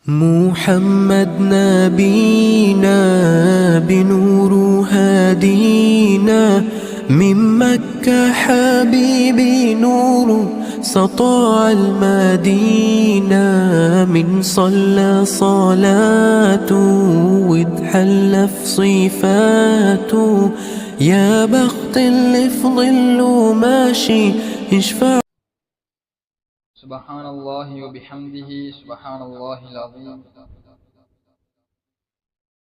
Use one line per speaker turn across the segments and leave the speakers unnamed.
محمد نبينا بنور هادينا من مكة حبيبي نور سطاع المدينة من صلى صلاته واتحلى في صفاته يا بخت اللي في ظله ماشي يشفع.
سبحان الله وبحمده سبحان الله العظيم.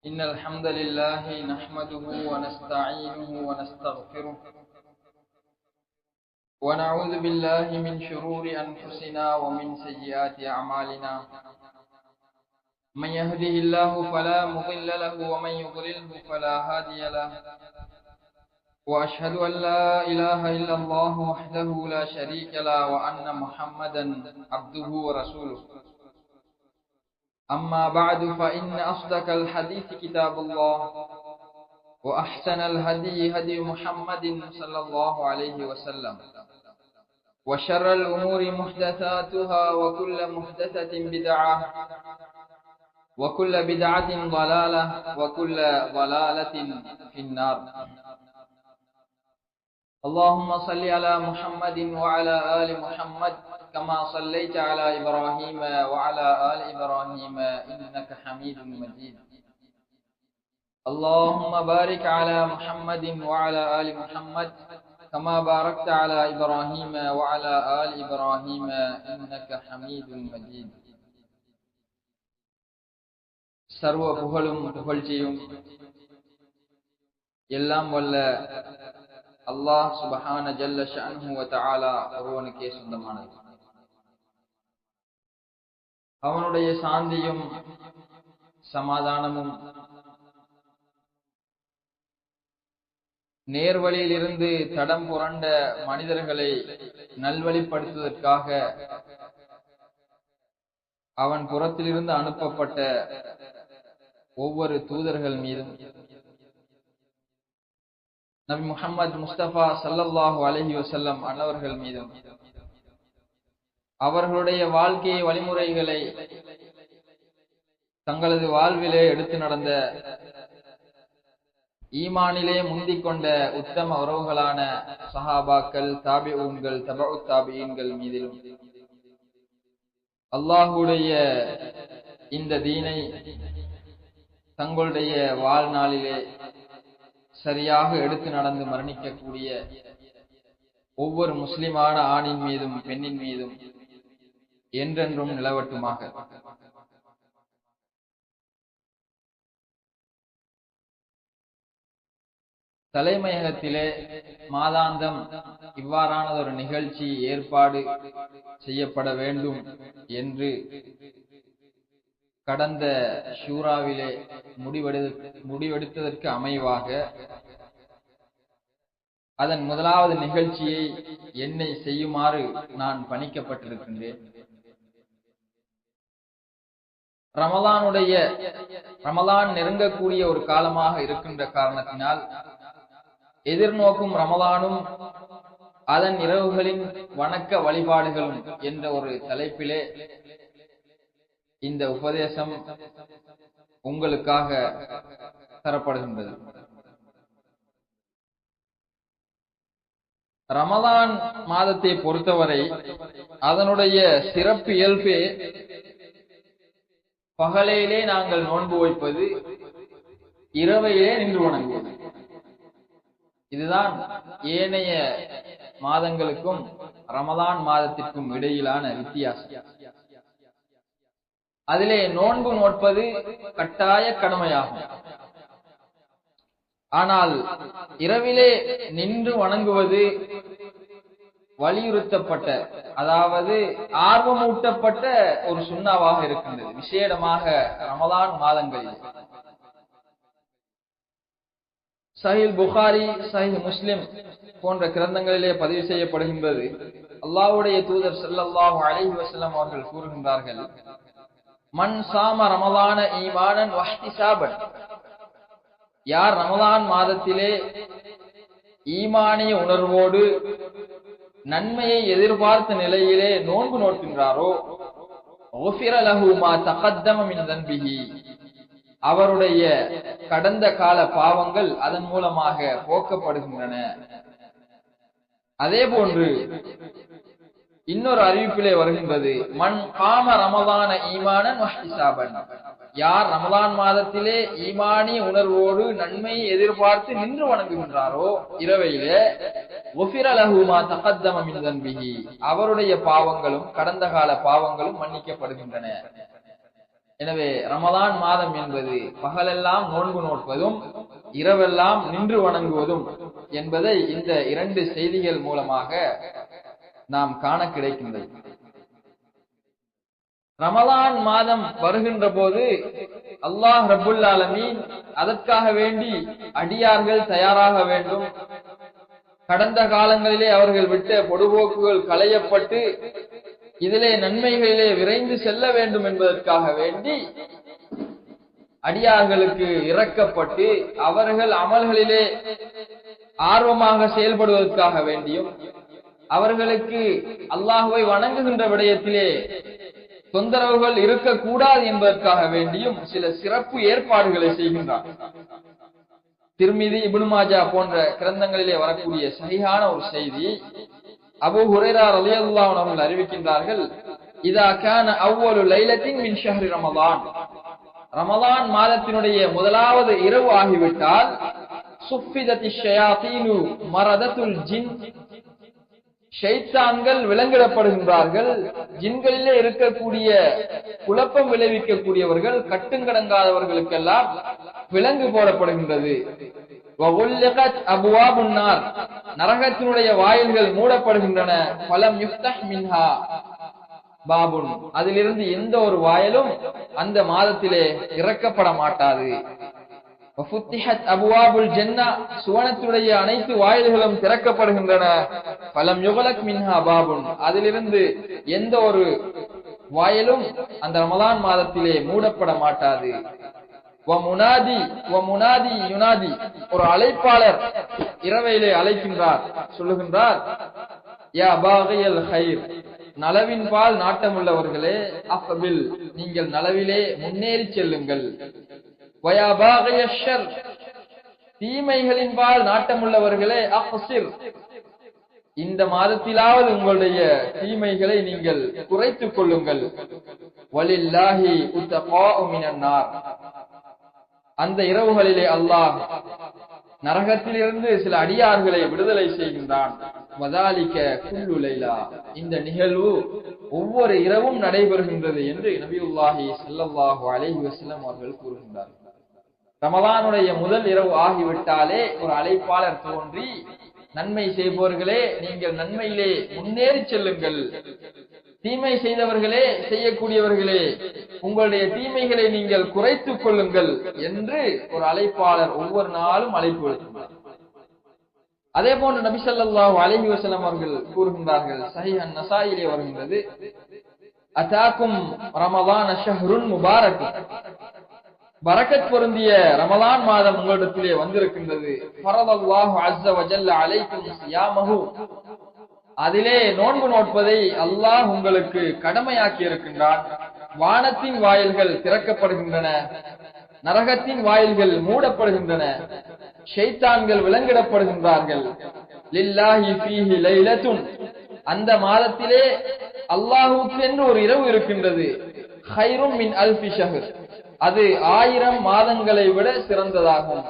إن الحمد لله نحمده ونستعينه ونستغفره ونعوذ بالله من شرور أنفسنا ومن سيئات أعمالنا. من يهده الله فلا مضل له ومن يضلله فلا هادي له. وأشهد أن لا إله إلا الله وحده لا شريك له وأن محمدا عبده ورسوله. أما بعد فإن أصدق الحديث كتاب الله وأحسن الهدي هدي محمد صلى الله عليه وسلم وشر الأمور محدثاتها وكل محدثة بدعة وكل بدعة ضلالة وكل ضلالة في النار. اللهم صل على محمد وعلى آل محمد كما صليت على إبراهيم وعلى آل إبراهيم إنك حميد مجيد. اللهم بارك على محمد وعلى آل محمد كما باركت على إبراهيم وعلى آل إبراهيم إنك حميد مجيد. சர்வ புகழும் புகழ்ச்சியும் எல்லாம் வல்ல அல்லாஹ் சுப்ஹான ஜல்ல ஷஅனுஹு வ தஆலா ஒருவனுக்கே சொந்தமானது. அவனுடைய சாந்தியும் சமாதானமும் நேர்வழியிலிருந்து தடம் புரண்ட மனிதர்களை நல்வழிப்படுத்துவதற்காக அவன் புறத்திலிருந்து அனுப்பப்பட்ட ஒவ்வொரு தூதர்கள் மீதும் நபி முஹம்மது முஸ்தபா ஸல்லல்லாஹு அலைஹி வஸல்லம் அன்னவர்கள் மீதும் அவர்களுடைய வாழ்க்கை வழிமுறைகளை தங்களது வாழ்விலே எடுத்து நடந்த ஈமானிலே முந்திக் கொண்ட உத்தம உறவுகளான சஹாபாக்கள், தாபிஊன்கள், தபஉ தாபிஈன்கள் மீதிலும் அல்லாஹ்வுடைய இந்த தீனை தங்களுடைய வாழ்நாளிலே சரியாக எடுத்து நடந்து மரணிக்கக்கூடிய ஒவ்வொரு முஸ்லிமான ஆணின் மீதும் பெண்ணின் மீதும் என்றென்றும் நிலவட்டுமாக. தலைமையகத்திலே மாதாந்தம் இவ்வாறான ஒரு நிகழ்ச்சி ஏற்பாடு செய்யப்பட வேண்டும் என்று கடந்த ஷூராவிலே முடிவெடுத்ததற்கு அமைவாக அதன் முதலாவது நிகழ்ச்சியை என்னை செய்யுமாறு நான் பணிக்கப்பட்டிருக்கின்றேன். ரமலான் நெருங்கக்கூடிய ஒரு காலமாக இருக்கின்ற காரணத்தினால் எதிர்நோக்கும் ரமலானும் அதன் இரவுகளின் வணக்க வழிபாடுகளும் என்ற ஒரு தலைப்பிலே இந்த உபதேசம் உங்களுக்காக தரப்படுகின்றது. ரமலான் மாதத்தை பொறுத்தவரை அதனுடைய சிறப்பு இயல்பே பகலிலே நாங்கள் நோன்பு வைப்பது, இரவையிலே நின்று வணங்குவது. இதுதான் ஏனைய மாதங்களுக்கும் ரமலான் மாதத்திற்கும் இடையிலான வித்தியாசம். அதிலே நோன்பு நோட்பது கட்டாய கடமையாகும். ஆனால் இரவிலே நின்று வணங்குவது வலியுறுத்தப்பட்ட, அதாவது ஆர்வமூட்டப்பட்ட ஒரு சுன்னாவாக இருக்கின்றது, விசேடமாக ரமலான் மாதங்களில். சஹீஹ் புகாரி, சஹீஹ் முஸ்லிம் போன்ற கிரந்தங்களிலே பதிவு செய்யப்படுகின்றது. அல்லாஹ்வுடைய தூதர் ஸல்லல்லாஹு அலைஹி வஸல்லம் அவர்கள் கூறுகின்றார்கள், மன் சாம ரமலான ஈமானன் வஹ்திசாபன், யார் ரமலான் மாதத்திலே ஈமானிய உணர்வோடு நன்மையை எதிர்பார்த்த நிலையிலே நோன்பு நோக்கின்றாரோ غفر له ما تقدم من ذنبه, அவருடைய கடந்த கால பாவங்கள் அதன் மூலமாக போக்கப்படுகின்றன. அதே போன்று இன்னொரு அறிவிப்பிலே வருகின்றது, மன் காம ரமலான ஈமானன் வஹ்திசாபன், யார் ரமலான் மாதத்திலே ஈமானி உணர்வோடு நன்மையை எதிர்பார்த்து நின்று வணங்குகின்றாரோ இரவையிலே, குஃபிர லஹு மா தகத்தம மின் தன்பிஹி, அவருடைய பாவங்களும் கடந்த கால பாவங்களும் மன்னிக்கப்படுகின்றன. எனவே ரமலான் மாதம் என்பது பகலெல்லாம் நோன்பு நோட்பதும் இரவெல்லாம் நின்று வணங்குவதும் என்பதை இந்த இரண்டு செய்திகள் மூலமாக நாம் காண கிடைக்கின்றது. ரமலான் மாதம் வருகின்ற போது அல்லாஹ் ரப்புல் ஆலமீன் அதற்காக வேண்டி அடியார்கள் தயாராக வேண்டும். கடந்த காலங்களிலே அவர்கள் விட்ட பொடுபோக்குகள் களையப்பட்டு இதிலே நன்மைகளிலே விரைந்து செல்ல வேண்டும் என்பதற்காக வேண்டி அடியார்களுக்கு இறக்கப்பட்டு அவர்கள் அமல்களிலே ஆர்வமாக செயல்படுவதற்காக வேண்டியும், அவர்களுக்கு அல்லாஹ்வை வணங்குகின்ற விடயத்திலே தொந்தரவுகள் இருக்கக்கூடாது என்பதற்காக வேண்டியும் சில சிறப்பு ஏற்பாடுகளை செய்கின்றார். திர்மிதி, இப்னு மாஜா போன்ற கிரந்தங்களிலே வரக்கூடிய சஹீஹான ஒரு செய்தி, அபூ ஹுரைரா ரலியல்லாஹு அன்ஹு அவர்கள் அறிவிக்கின்றார்கள், இதா கான அவ்வலு லைலத்தின் மின் ஷஹ்ரி ரமலான், ரமலான் மாதத்தினுடைய முதலாவது இரவு ஆகிவிட்டால், சுஃபிதத்திஷ் ஷயாத்தீனு மரதத்துல் ஜின், ஷைத்தான்கள் விலங்கிடப்படுகின்றார்கள். ஜின்களிலே இருக்கக்கூடிய குழப்பம் விளைவிக்கக்கூடியவர்கள், கட்டுங்கடங்காதவர்களுக்கெல்லாம் விலங்கு போடப்படுகின்றது. வகுல்லிகத் அபுவாபுன் நார், நரகத்தினுடைய வாயில்கள் மூடப்படுகின்றன. ஃபலம் யுஃப்தஹ் மின்ஹா பாபுன், அதிலிருந்து எந்த ஒரு வாயிலும் அந்த மாதத்திலே இறக்கப்பட மாட்டாது. வஃபுத்திஹத் அபுவாபுல் ஜன்னah, சுவனத்துடைய அனைத்து வாயில்களும் திறக்கப்படுகின்றன. ஃபலம் யுகலக் மின்ஹா பாபுன், அதிலிருந்து எந்த ஒரு வாயிலும் அந்த ரமலான் மாதத்திலே மூடப்பட மாட்டாது. வமுனாதி யுனாதி, ஒரு அழைப்பாளர் இரவையிலே அழைக்கின்றார், சொல்லுகின்றார், யா பாகியல் கைர், நலவின் பால் நாட்டமுள்ளவர்களே, அஃபில், நீங்கள் நலவிலே முன்னேறி செல்லுங்கள். வயா பாகியஷ் ஷர், தீமைகளின் பால் நாட்டமுள்ளவர்களே, அஃசிர், இந்த மாதத்திலாவது உங்களுடைய தீமைகளை நீங்கள் குறைத்துக் கொள்ளுங்கள். வலில்லாஹி உத்தகாஉ மினன் நார், அந்த இரவுகளிலே அல்லாஹ் நரகத்திலிருந்து சில அடியார்களை விடுதலை செய்கின்றான். வதாலிக குல்லு லைலா, இந்த நிகழ்வு ஒவ்வொரு இரவும் நடைபெறுகின்றது என்று நபியுல்லாஹி ஸல்லல்லாஹு அலைஹி வஸல்லம் அவர்கள் கூறுகின்றார்கள். ரமலானுடைய முதல் இரவு ஆகிவிட்டாலே ஒரு அழைப்பாளர் தோன்றி, நன்மை செய்பவர்களே, நீங்கள் நன்மையிலே முன்னேறி செல்லுங்கள், தீமை செய்தவர்களே, செய்யக்கூடியவர்களே, உங்களுடைய தீமைகளை நீங்கள் குறைத்துக் கொள்ளுங்கள் என்று ஒரு அழைப்பாளர் ஒவ்வொரு நாளும் அழைப்பு விடுக்கின்றார். அதே போன்று நபி ஸல்லல்லாஹு அலைஹி வஸல்லம் அவர்கள் கூறுகின்றார்கள், ஸஹீஹ் அன்-நஸாயிலே வருகின்றது, அதாக்கும் ரமலான ஷஹ்ருன் முபாரக், பரக்கத் பொருந்திய ரமலான் மாதம் உங்களிடத்திலே வந்திருக்கின்றது. ஃபரதல்லாஹு அஸ்ஸ வ ஜல்ல அலைக்கும் ஸியாமஹு, அதிலே நோன்பு நோட்பதை அல்லாஹ் உங்களுக்கு கடமையாக்கி இருக்கின்றான். வானத்தின் வாயில்கள் திறக்கப்படுகின்றன, நரகத்தின் வாயில்கள் மூடப்படுகின்றன, ஷைத்தான்கள் விலங்கிடப்படுகின்றார்கள். லில்லாஹி ஃபீஹி லைலத்துன், அந்த மாதத்திலே அல்லாஹ்வுக்கு என்று ஒரு இரவு இருக்கின்றது. கைரும் மின் அல்ஃபி ஷஹர், அது 1000 மாதங்களை விட சிறந்ததாகும்.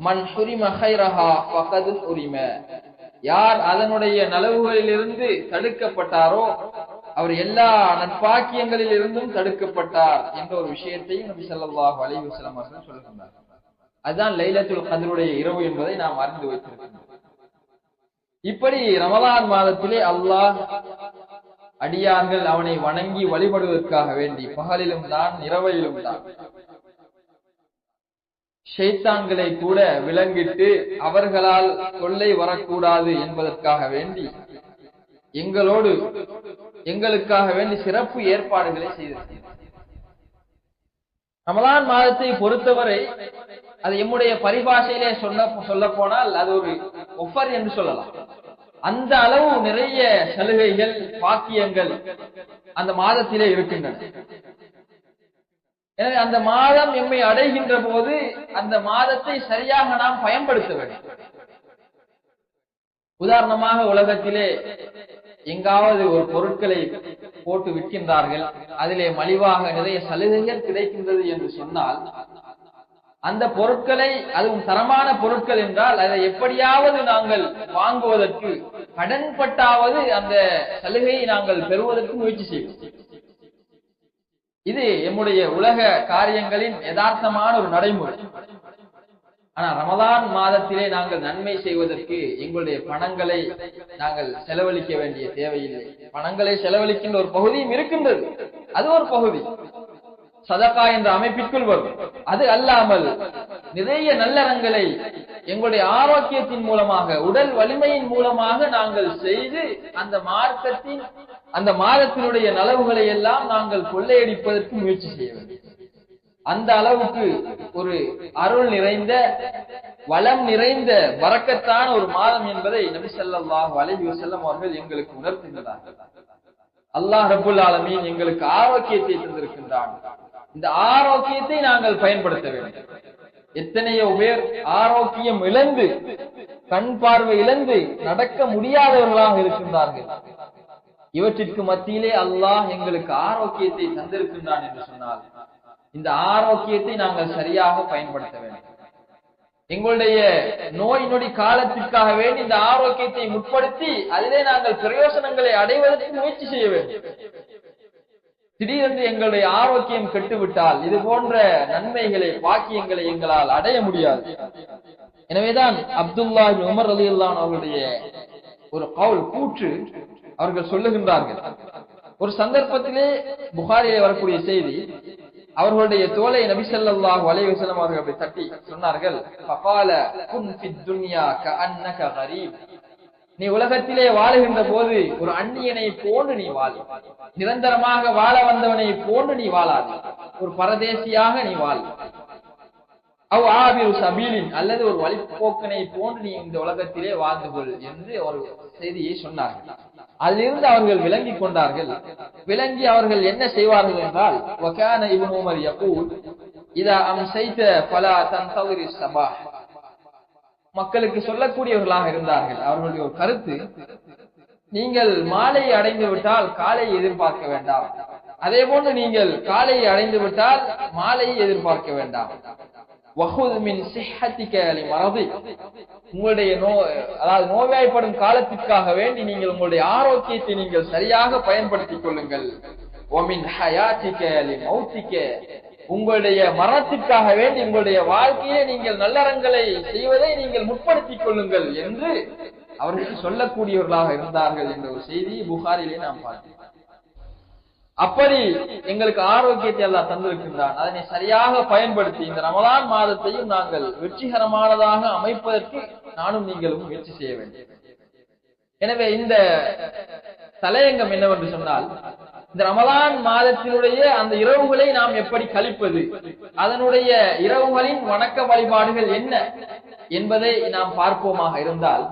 மன் ஹுரிம கைரஹா ஃபகத் ஹுரிம, யார் அதனுடைய நலவுகளிலிருந்து தடுக்கப்பட்டாரோ அவர் எல்லா நற்பாக்கியங்களில் இருந்தும் தடுக்கப்பட்டார் என்ற ஒரு விஷயத்தையும் நபி ஸல்லல்லாஹு அலைஹி வஸல்லம் அவர்கள் சொல்லுகின்றார். அதுதான் லைலத்துல் கத்ருடைய இரவு என்பதை நாம் அறிந்து வைத்திருக்கின்றோம். இப்படி ரமலான் மாதத்திலே அல்லாஹ் அடியார்கள் அவனை வணங்கி வழிபடுவதற்காக வேண்டி பகலிலும் தான் இரவையிலும் தான் ஷைத்தான்களை கூட விலங்கிட்டு அவர்களால் தொல்லை வரக்கூடாது என்பதற்காக வேண்டி எங்களுக்காக வேண்டி சிறப்பு ஏற்பாடுகளை செய்திருக்கிறார். ரமலான் மாதத்தை பொறுத்தவரை அது எம்முடைய பரிபாஷையிலே சொல்ல போனால் அது ஒரு ஒஃபர் என்று சொல்லலாம். அந்த அளவு நிறைய சலுகைகள், பாக்கியங்கள் அந்த மாதத்திலே இருக்கின்றன. எனவே அந்த மாதம் எம்மை அடைகின்ற போது அந்த மாதத்தை சரியாக நாம் பயன்படுத்த வேண்டும். உதாரணமாக உலகத்திலே எங்காவது ஒரு பொருட்களை போட்டு விற்கின்றார்கள், அதிலே மலிவாக நிறைய சலுகைகள் கிடைக்கின்றது என்று சொன்னால், அந்த பொருட்களை, அதுவும் தரமான பொருட்கள் என்றால், அதை எப்படியாவது நாங்கள் வாங்குவதற்கு கடன்பட்டாவது அந்த சலுகையை நாங்கள் பெறுவதற்கு முயற்சி செய்வோம். இது எம்முடைய உலக காரியங்களின் யதார்த்தமான ஒரு நடைமுறை. ஆனா ரமலான் மாதத்திலே நாங்கள் நன்மை செய்வதற்கு எங்களுடைய பணங்களை நாங்கள் செலவழிக்க வேண்டிய தேவையில்லை. பணங்களை செலவழிக்கின்ற ஒரு பகுதியும் இருக்கின்றது, அது ஒரு பகுதி சதகா என்ற அமைப்பிற்குள் வரும். அது அல்லாமல் நிறைய நல்லறங்களை எங்களுடைய ஆரோக்கியத்தின் மூலமாக, உடல் வலிமையின் மூலமாக நாங்கள் செய்து அந்த மார்க்கத்தின் அந்த மாதத்தினுடைய நலவுகளை எல்லாம் நாங்கள் கொள்ளையடிப்பதற்கு முயற்சி செய்ய வேண்டும். அந்த அளவுக்கு ஒரு அருள் நிறைந்த, வளம் நிறைந்த, பரக்கத்தான ஒரு மாதம் என்பதை நபி ஸல்லல்லாஹு அலைஹி வஸல்லம் அவர்கள் எங்களுக்கு உணர்த்துகிறார்கள். அல்லாஹ் ரப்புல் ஆலமீன் எங்களுக்கு ஆரோக்கியத்தை தந்திருக்கின்றான். இந்த ஆரோக்கியத்தை நாங்கள் பயன்படுத்த வேண்டும். எத்தனையோ பேர் ஆரோக்கியம் இழந்து, கண் பார்வை இழந்து நடக்க முடியாதவர்களாக இருக்கின்றார்கள். இவற்றிற்கு மத்தியிலே அல்லாஹ் எங்களுக்கு ஆரோக்கியத்தை தந்திருக்கின்றான் என்று சொன்னால், இந்த ஆரோக்கியத்தை நாங்கள் சரியாக பயன்படுத்த வேண்டும். எங்களுடைய நோய் நொடி காலத்திற்காக வேண்டி இந்த ஆரோக்கியத்தை முற்படுத்தி அதிலே நாங்கள் பிரயோசனங்களை அடைவதற்கு முயற்சி செய்ய வேண்டும். திடீரென்று எங்களுடைய ஆரோக்கியம் கெட்டுவிட்டால் இது போன்ற நன்மைகளை, பாக்கியங்களை எங்களால் அடைய முடியாது. எனவேதான் அப்துல்லா இப்னு உமர் ரலியல்லாஹு அன்ஹு அவர்களுடைய ஒரு கூற்று அவர்கள் சொல்லுகின்றார்கள். ஒரு சந்தர்ப்பத்திலே புகாரிலே வரக்கூடிய செய்தி, அவர்களுடைய தோலை நபி ஸல்லல்லாஹு அலைஹி வஸல்லம் அவர்கள் அப்படி தட்டி சொன்னார்கள், ஃபகால குன் ஃபித் துன்யா கஅன்னக கரீப். நீ உலகத்திலே வாழுகின்ற போது ஒரு அந்நியனை போன்று நீ வாழு. நிரந்தரமாக வாழ வந்தவனை போன்று நீ வாழாது. ஒரு பரதேசியாக நீ வாழ். அவ் ஆபிரு சபீலின், அல்லது ஒரு வழிபோக்கனை போன்று நீ இந்த உலகத்திலே வாழ்ந்து கொள் என்று ஒரு செய்தியை சொன்னார்கள். அதிலிருந்து அவர்கள் விளங்கிக் கொண்டார்கள். விளங்கி அவர்கள் என்ன செய்வார்கள் என்றால், வகான இப்னு உமர் யகூல் இதா அம்சைத ஃபலா தன்தவிரி ஸபாஹ். மக்களுக்கு சொல்லக்கூடியவர்களாக இருந்தார்கள். அவர்களுடைய ஒரு கருத்து, நீங்கள் மாலையை அடைந்து விட்டால் காலையை எதிர்பார்க்க வேண்டாம், அதே போன்று நீங்கள் காலையை அடைந்து விட்டால் மாலையை எதிர்பார்க்க வேண்டாம். வஹுத் மின் சிஹ்ஹதிக லிமரதி. உங்களுடைய அதாவது நோய்வாய்ப்படும் காலத்திற்காக வேண்டி நீங்கள் உங்களுடைய ஆரோக்கியத்தை நீங்கள் சரியாக பயன்படுத்திக் கொள்ளுங்கள். வமின் ஹயாதிக லிமௌதிக. உங்களுடைய மரணத்திற்காக வேண்டி உங்களுடைய வாழ்க்கையிலே நீங்கள் நல்லறங்களை செய்வதை நீங்கள் முற்படுத்திக் கொள்ளுங்கள் என்று அவர்கள் சொல்லக்கூடியவர்களாக இருந்தார்கள் என்ற ஒரு செய்தி புகாரிலே நாம் பார்த்தோம். அப்படி எங்களுக்கு ஆரோக்கியத்தை அல்லாஹ் தந்திருக்கின்றான். அதனை சரியாக பயன்படுத்தி இந்த ரமலான் மாதத்தையும் நாங்கள் வெற்றிகரமானதாக அமைப்பதற்கு நானும் நீங்களும் முயற்சி செய்ய வேண்டும். எனவே இந்த தலையங்கம் என்னவென்று சொன்னால், இந்த ரமலான் மாதத்தினுடைய அந்த இரவுகளை நாம் எப்படி கழிப்பது, அதனுடைய இரவுகளின் வணக்க வழிபாடுகள் என்ன என்பதை நாம் பார்ப்போமாக இருந்தால்,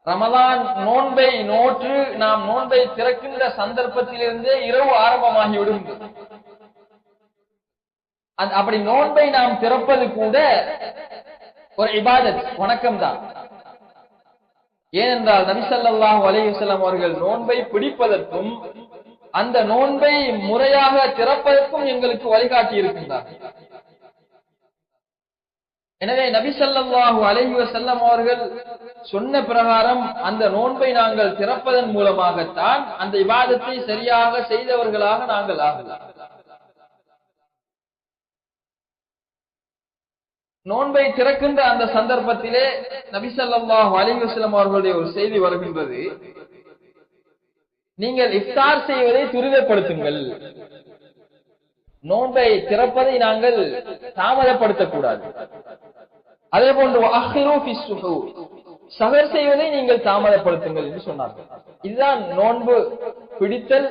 ரமலான் நோன்பை நோற்று நாம் நோன்பை திறக்கின்ற சந்தர்ப்பத்திலிருந்தே இரவு ஆரம்பமாகி விடுகின்றது. அப்படி நோன்பை நாம் திறப்பது கூட ஒரு இபாதத், வணக்கம்தான். ஏனென்றால் நபி ஸல்லல்லாஹு அலைஹி வஸல்லம் அவர்கள் நோன்பை பிடிப்பதற்கும் அந்த நோன்பை முறையாக திறப்பதற்கும் எங்களுக்கு வழிகாட்டி இருக்கின்றார்கள். எனவே நபி ஸல்லல்லாஹு அலைஹி வஸல்லம் அவர்கள் சொன்ன பிரகாரம் அந்த நோன்பை நாங்கள் திறப்பதன் மூலமாகத்தான் அந்த இபாதத்தை சரியாக செய்தவர்களாக நாங்கள் ஆகலாம். நோன்பை திறக்கின்ற அந்த சந்தர்ப்பத்திலே நபி ஸல்லல்லாஹு அலைஹி வஸல்லம் அவர்களுடைய ஒரு செய்தி வருகின்றது, நீங்கள் இஃப்தார் செய்வதை துரிதப்படுத்துங்கள். நோன்பை திறப்பதை நாங்கள் தாமதப்படுத்தக்கூடாது. அதே போன்று அஹ்ரு ஃபி ஸுஹூர், சஹர் செய்வதை நீங்கள் தாமதப்படுத்துங்கள் என்று சொன்னார்கள். இதுதான் நோன்பு பிடித்தல்,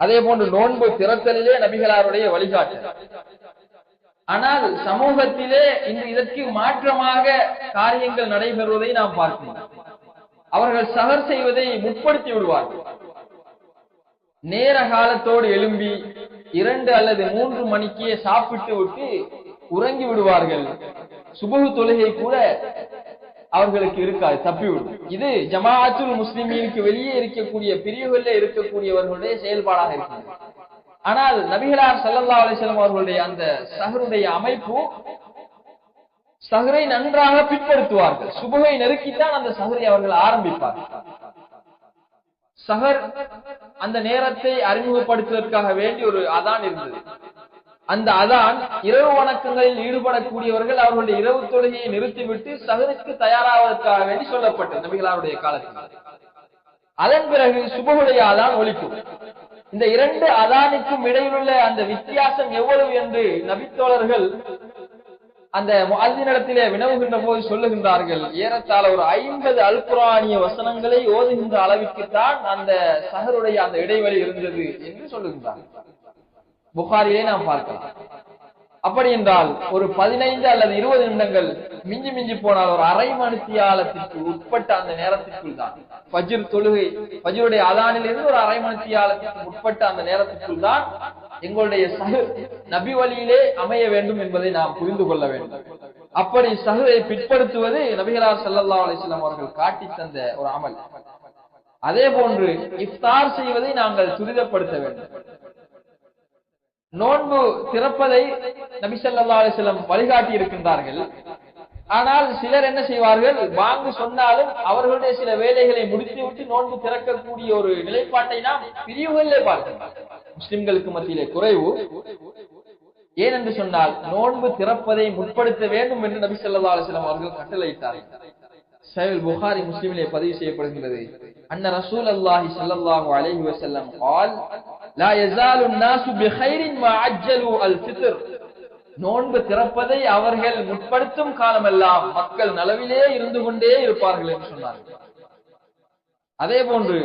அதே போன்று நோன்பு திறத்தலிலே நபிகளாருடைய வழிகாட்டல். ஆனால் சமூகத்திலே இன்று இதற்கு மாற்றமாக காரியங்கள் நடைபெறுவதை நாம் பார்க்கிறோம். அவர்கள் சஹர் செய்வதை முற்படுத்தி விடுவார்கள். நேர காலத்தோடு எழும்பி 2 அல்லது 3 மணிக்கே சாப்பிட்டு விட்டு உறங்கி விடுவார்கள். சுபஹு தொழுகை கூட அவர்களுக்கு இருக்காது, தப்பிவிடும். இது ஜமாஅத்துல் முஸ்லிமீனுக்கு வெளியே இருக்கக்கூடிய பிரிவுகளில் இருக்கக்கூடியவர்களுடைய செயல்பாடாக இருக்கிறது. ஆனால் நபிகளார் ஸல்லல்லாஹு அலைஹி வஸல்லம் அவர்களுடைய அந்த சஹருடைய அமைப்பு, சஹரை நன்றாக பிற்படுத்துவார்கள். சுபஹை நெருக்கித்தான் அந்த சஹரை அவர்கள் ஆரம்பிப்பார்கள். சஹர் அந்த நேரத்தை அறிமுகப்படுத்துவதற்காக வேண்டி ஒரு அதான் இருந்தது. அந்த அதான் இரவு வணக்கங்களில் ஈடுபடக்கூடியவர்கள் அவர்களுடைய இரவு தொழுகையை நிறுத்திவிட்டு சஹருக்கு தயாராவதற்காக வேண்டி சொல்லப்பட்டது நபிகளாருடைய காலத்தில். அதன் பிறகு சுபஹுடைய அதான் ஒலிக்கும். இந்த 2 அதானுக்கும் இடையிலுள்ள அந்த வித்தியாசம் எவ்வளவு என்று நபித்தோழர்கள் அந்த முஅஸ்ஸினிடத்திலே வினவுகின்ற போது சொல்லுகின்றார்கள், ஏறத்தாழ ஒரு 50 அல் குர்ஆனிய வசனங்களை ஓதுகின்ற அளவிற்குத்தான் அந்த சஹருடைய அந்த இடைவெளி இருந்தது என்று சொல்லுகின்றார்கள். புகாரிலே நாம் பார்க்கலாம். அப்படி என்றால் ஒரு 15 அல்லது 20 நிமிடங்கள், மிஞ்சி மிஞ்சி போனால் ஒரு அரை மணித்தியாலத்திற்கு உட்பட்ட அந்த நேரத்திற்குள் தான் ஃபஜ்ர் தொழுகை, ஃபஜ்ருடைய அதானில் இருந்து ஒரு அரை மணித்தியாலத்திற்கு உட்பட்ட அந்த நேரத்திற்குள் தான் எங்களுடைய சஹர் நபி வழியிலே அமைய வேண்டும் என்பதை நாம் புரிந்து கொள்ள வேண்டும். அப்படி சஹரை பிற்படுத்துவது நபிகளார் ஸல்லல்லாஹு அலைஹி வஸல்லம் அவர்கள் காட்டி தந்த ஒரு அமல். அதே போன்று இஃப்தார் செய்வதை நாங்கள் துரிதப்படுத்த வேண்டும். நோன்பு திறப்பதை நபி ஸல்லல்லாஹு அலைஹி வஸல்லம் வழிகாட்டி இருக்கின்றார்கள். ஆனால் சிலர் என்ன செய்வார்கள், பாங்கு சொன்னாலும் அவர்களுடைய சில வேலைகளை முடித்துவிட்டு நோன்பு திறக்கக்கூடிய ஒரு நிலைப்பாட்டை நாம் பிரிவுகளிலே பார்க்கிறோம். முஸ்லிம்களுக்கு மத்தியிலே குறைவு. ஏனென்று சொன்னால் நோன்பு திறப்பதை முற்படுத்த வேண்டும் என்று நபி ஸல்லல்லாஹு அலைஹி வஸல்லம் அவர்கள் கட்டளையிட்டார்கள். சஹீஹ் புகாரி முஸ்லிமிலே பதிவு செய்யப்படுகின்றது, அன்ன ரசூலுல்லாஹி ஸல்லல்லாஹு அலைஹி வஸல்லம் قال لا يزال الناس بخير ما عجلوا الفطر. நோன்பு திறப்பதை அவர்கள் முற்படுத்தும் காலமெல்லாம் மக்கள் நலவிலே இருந்து கொண்டே இருப்பார்கள் என்று சொன்னார்கள். அதே போன்று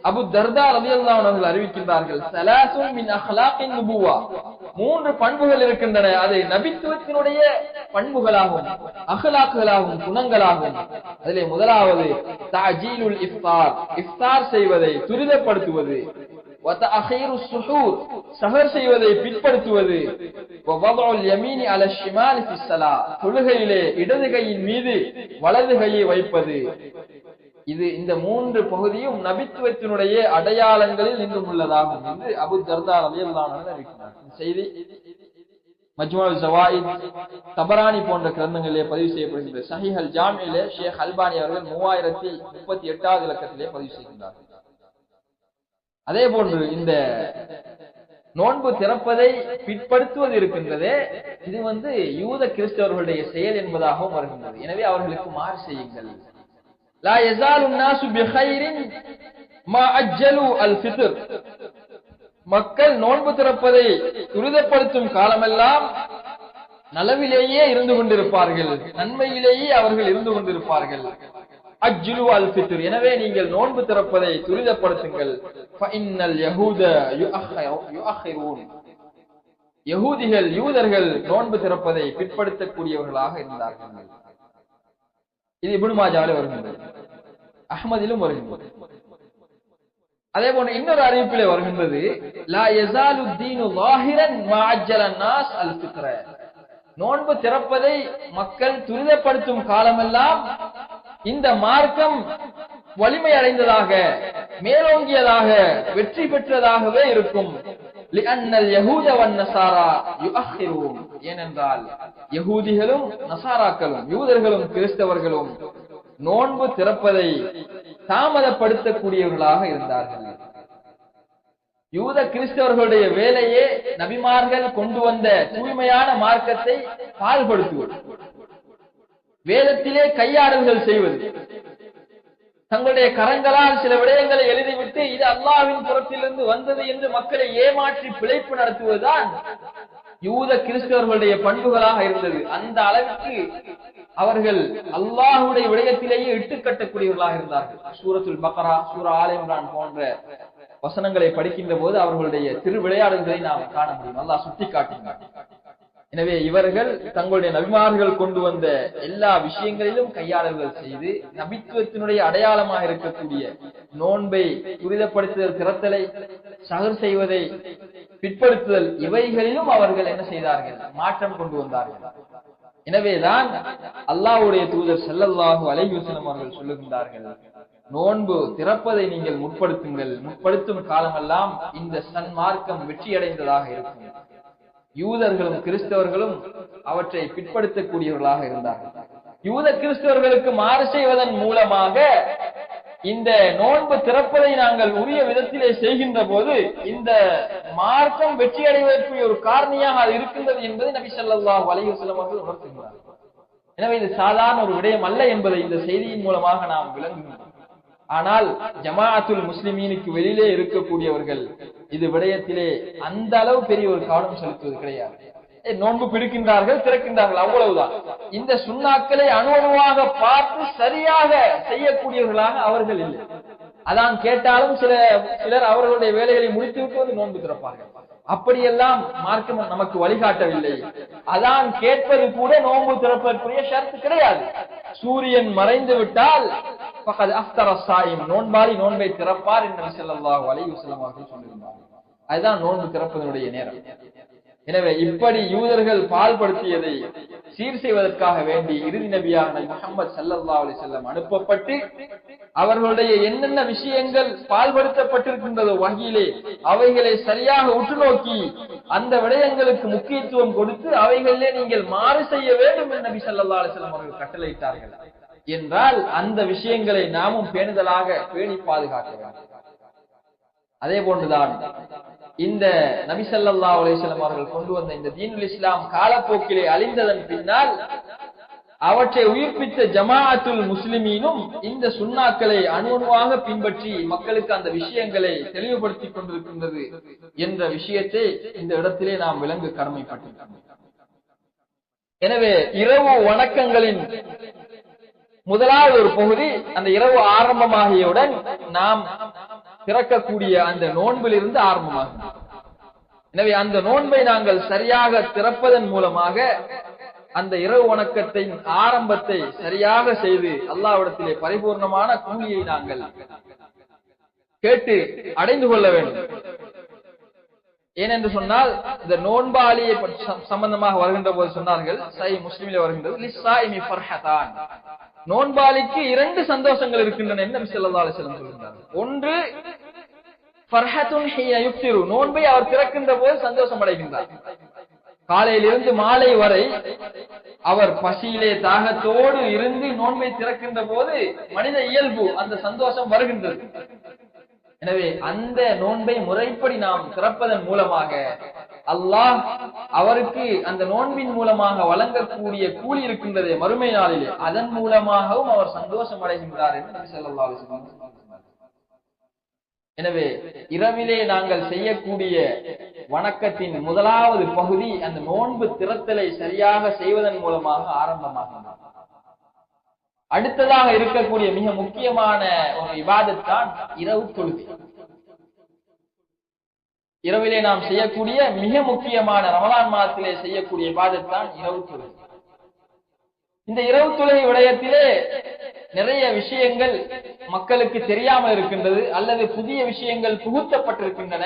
அபு தர்தா ரலியல்லாஹு அன்ஹு அவர்கள் அறிவிக்கின்றார்கள், ஸலாசுன் மின் அக்லாகின் நுபுவா. 3 பண்புகள் இருக்கின்றன, அது நபித்துவத்தினுடைய பண்புகளாகும், அக்லாக்குகளாகும், குணங்களாகும். அதிலே முதலாவது தஅஜீலுல் இஃப்தார், இஃப்தார் செய்வதை துரிதப்படுத்துவது. வதஅഖீரு ஸுஹூர், சஹர் செய்வதை பிற்படுத்துவது. வவதுல் யமீனி அலா ஷிமாலி ஃபி ஸலாத், தொழுகையிலே இடது கையின் மீது வலது கையை வைப்பது. இது இந்த 3 பகுதியும் நபித்துவத்தினுடைய அடையாளங்களில் இன்றும் உள்ளதாகும் என்று அபு தர்தா ரலியல்லாஹு அன்ஹு அறிவிக்கிறார். இந்த செய்தி மஜ்முஉல் ஸவாயித், தபரானி போன்ற கிரந்தங்களிலே பதிவு செய்யப்படுகிறது. ஸஹீஹ் அல் ஜாமியிலே ஷேக் அல்பானி அவர்கள் 3038வது இலக்கத்திலே பதிவு செய்கின்றார். அதே போன்று இந்த நோன்பு திறப்பதை பிற்படுத்துவது இருக்கின்றதே, இது யூத கிறிஸ்தவர்களுடைய செயல் என்பதாகவும் வருகின்றது. எனவே அவர்களுக்கு மாறு செய்யுங்கள். லா யஸாலு الناس بخير ما அஜ்ஜலு அல் ஃபித்ர். மக்கள் நோன்பு திறப்பதை துரிதப்படுத்தும் காலமெல்லாம் நலவிலேயே இருந்து கொண்டிருப்பார்கள், நன்மையிலேயே அவர்கள் இருந்து கொண்டிருப்பார்கள். அஜ்ஜலு அல் ஃபித்ர், எனவே நீங்கள் நோன்பு திறப்பதை துரிதப்படுத்துங்கள். ஃபஇன்னல் யஹூத யுஅخிரூன், யஹூதிகள், யூதர்கள் நோன்பு திறப்பதை பிற்படுத்தக்கூடியவர்களாக இருந்தார்கள். இது இப்னு மாஜாவிலே வருகின்றது, அஹ்மதிலும் வருகின்றது. அதே போன்று இன்னொரு அறிவிப்பிலே வருகின்றது, லா யஸாலு தீனு ஸாஹிரன் மா அஜ்ஜல الناس அல் ஃபித்ர. நோன்பு திறப்பதை மக்கள் துரிதப்படுத்தும் காலமெல்லாம் இந்த மார்க்கம் வலிமை அடைந்ததாக, மேலோங்கியதாக, வெற்றி பெற்றதாகவே இருக்கும். லிஅன்னல் யஹூத வன்னஸாரா யுஅخிரூன், ஏனென்றால் யஹூதிகளும் நசாராக்களும், யூதர்களும் கிறிஸ்தவர்களும் நோன்பு திறப்பதை தாமதப்படுத்தக்கூடியவர்களாக இருந்தார்கள். யூத கிறிஸ்தவர்களுடைய வேலையே நபிமார்கள் கொண்டு வந்த தூய்மையான மார்க்கத்தை பால்படுத்துவது, வேதத்திலே கையாடல்கள் செய்வது, தங்களுடைய கரங்களால் சில விடயங்களை எழுதிவிட்டு இது அல்லாஹ்வின் புறத்திலிருந்து வந்தது என்று மக்களை ஏமாற்றி பிழைப்பு நடத்துவதுதான் யூத கிறிஸ்தவர்களுடைய பண்புகளாக இருந்தது. அந்த அளவுக்கு அவர்கள் அல்லாஹ்வுடைய விடயத்திலேயே இட்டுக்கட்டக்கூடியவர்களாக இருந்தார்கள். சூரத்துல் பக்ரா, சூரா ஆல இம்ரான் போன்ற வசனங்களை படிக்கின்ற போது அவர்களுடைய திரு விளையாடுகளை நாம் காண முடியும். அல்லாஹ் சுட்டி காட்டினார். எனவே இவர்கள் தங்களுடைய நபிமார்கள் கொண்டு வந்த எல்லா விஷயங்களிலும் கையாடல்கள் செய்து நபித்துவத்தினுடைய அடையாளமாக இருக்கக்கூடிய நோன்பை துரிதப்படுத்துதல், திறத்தலை, சஹர் செய்வதை பிற்படுத்துதல், இவைகளிலும் அவர்கள் என்ன செய்தார்கள்? மாற்றம் கொண்டு வந்தார்கள். எனவேதான் அல்லாஹ்வுடைய தூதர் ஸல்லல்லாஹு அலைஹி வஸல்லம் அவர்கள் சொல்லுகின்றார்கள், நோன்பு திறப்பதை நீங்கள் முற்படுத்தும் காலமெல்லாம் இந்த சன்மார்க்கம் வெற்றியடைந்ததாக இருக்கும். யூதர்களும் கிறிஸ்தவர்களும் அவற்றை பிற்படுத்தக்கூடியவர்களாக இருந்தார்கள். யூத கிறிஸ்தவர்களுக்கு மாறு செய்வதன் மூலமாக இந்த நோன்பு திறப்பதை நாங்கள் உரிய விதத்திலே செய்கின்ற போது இந்த மார்க்கம் வெற்றி அடைவதற்கு ஒரு காரணியாக அது இருக்கின்றது என்பதை நபி ஸல்லல்லாஹு அலைஹி வஸல்லம் அவர்கள் உணர்த்துகிறார்கள். எனவே இது சாதாரண ஒரு விடயம் அல்ல என்பதை இந்த செய்தியின் மூலமாக நாம் விளங்குகிறோம். ஆனால் ஜமாஅத்துல் முஸ்லிமீனுக்கு வெளியிலே இருக்கக்கூடியவர்கள் இது விடயத்திலே அந்த அளவு பெரிய ஒரு கவனம் செலுத்துவது கிடையாது. நோன்பு பிடிக்கின்றார்கள், திறக்கின்றார்கள், அவ்வளவுதான். இந்த சுன்னாக்களை அணுவணுவாக பார்த்து சரியாக செய்யக்கூடியவர்களாக அவர்கள் இல்லை. அதான் கேட்டாலும் சிலர் அவர்களுடைய வேலைகளை முடித்துவிட்டு வந்து நோன்பு திறப்பார்கள். அப்படியெல்லாம் மார்க்கம் நமக்கு வழிகாட்டவில்லை. அதான் கேட்பது கூட நோன்பு திறப்பதற்குரிய ஷர்த் கிடையாது. சூரியன் மறைந்து விட்டால் ஃபகத் அஃப்தர ஸாயிம், நோன்பாளி நோன்பை திறப்பார் என்று நபி ஸல்லல்லாஹு அலைஹி வஸல்லம் அவர்கள் சொல்லியிருந்தார்கள். அதுதான் நோன்பு திறப்பதனுடைய நேரம். எனவே இப்படி யூதர்கள் பால்படுத்தியதை சீர் செய்வதற்காக வேண்டி இறுதி நபியாக முஹம்மது ஸல்லல்லாஹு அலைஹி வஸல்லம் அனுப்பப்பட்டு அவர்களுடைய என்னென்ன விஷயங்கள் பால்படுத்தப்பட்டிருக்கின்றதோ வகையிலே அவைகளை சரியாக உற்று நோக்கி அந்த விடயங்களுக்கு முக்கியத்துவம் கொடுத்து அவைகளிலே நீங்கள் மாறு செய்ய வேண்டும் என்று நபி ஸல்லல்லாஹு அலைஹி வஸல்லம் அவர்கள் கட்டளையிட்டார்கள் என்றால் அந்த விஷயங்களை நாமும் பேணுதலாக பேணி பாதுகாக்க வேண்டும். அதே போன்றுதான் இந்த நபி ஸல்லல்லாஹு அலைஹி வஸல்லம் அவர்கள் கொண்டு வந்த இந்த தீனுல் இஸ்லாம் காலப்போக்கிலே அழிந்ததன் பின்னால் அவற்றை உயிர்ப்பித்த ஜமாஅத்துல் முஸ்லிமீனும் இந்த சுன்னாக்களை அணுவணுவாக பின்பற்றி மக்களுக்கு அந்த விஷயங்களை தெளிவுபடுத்திக் கொண்டிருக்கின்றது என்ற விஷயத்தை இந்த இடத்திலே நாம் விளங்க கடமைப்பட்டிருக்கிறோம். எனவே இரவு வணக்கங்களின் முதலாவது ஒரு பகுதி, அந்த இரவு ஆரம்பமாகியவுடன் நாம் திறக்கக்கூடிய அந்த நோன்பிலிருந்து ஆரம்பமாகும். எனவே அந்த நோன்பை நாங்கள் சரியாக திறப்பதன் மூலமாக அந்த இரவு வணக்கத்தின் ஆரம்பத்தை சரியாக செய்து அல்லாஹ்விடத்திலே பரிபூர்ணமான கூலியை நாங்கள் கேட்டு அடைந்து கொள்ள வேண்டும். ஏனென்று சொன்னால் இந்த நோன்பாளியை சம்பந்தமாக வருகின்ற போது சொன்னார்கள், சஹீஹ் முஸ்லிமிலே வருகின்றது, லிஸ்ஸாயிமி ஃபர்ஹதான், நோன்பாளிக்கு 2 சந்தோஷங்கள் இருக்கின்றன என்று நபி ஸல்லல்லாஹு அலைஹி வஸல்லம் சொல்கிறார்கள். ஒன்று ஃபர்ஹத்துன் ஹிய யுஃப்திரு, நோன்பை அவர் திறக்கின்ற போது சந்தோஷம் அடைகின்றார். காலையிலிருந்து மாலை வரை அவர் பசியிலே தாகத்தோடு இருந்து நோன்பை திறக்கின்ற போது மனித இயல்பு அந்த சந்தோஷம் வருகின்றது. எனவே அந்த நோன்பை முறைப்படி நாம் திறப்பதன் மூலமாக அல்லாஹ் அவருக்கு அந்த நோன்பின் மூலமாக வழங்கக்கூடிய கூலி இருக்கின்றதே மறுமை நாளிலே, அதன் மூலமாகவும் அவர் சந்தோஷம் அடைகின்றார் என்று நபி ஸல்லல்லாஹு அலைஹி வஸல்லம் சொன்னார்கள். எனவே இரவிலே நாங்கள் செய்யக்கூடிய வணக்கத்தின் முதலாவது பகுதி அந்த நோன்பு திறத்தலை சரியாக செய்வதன் மூலமாக ஆரம்பமாகும். அடுத்ததாக இருக்கக்கூடிய மிக முக்கியமான ஒரு இபாதத் தான் இரவு தொழுகை. இரவிலே நாம் செய்யக்கூடிய மிக முக்கியமான ரமலான் மாதத்திலே செய்யக்கூடிய இபாதத் தான் இரவு தொழுகை. இந்த இரவு தொழுகை விடயத்திலே நிறைய விஷயங்கள் மக்களுக்கு தெரியாமல் இருக்கின்றது, அல்லது புதிய விஷயங்கள் புகுத்தப்பட்டிருக்கின்றன.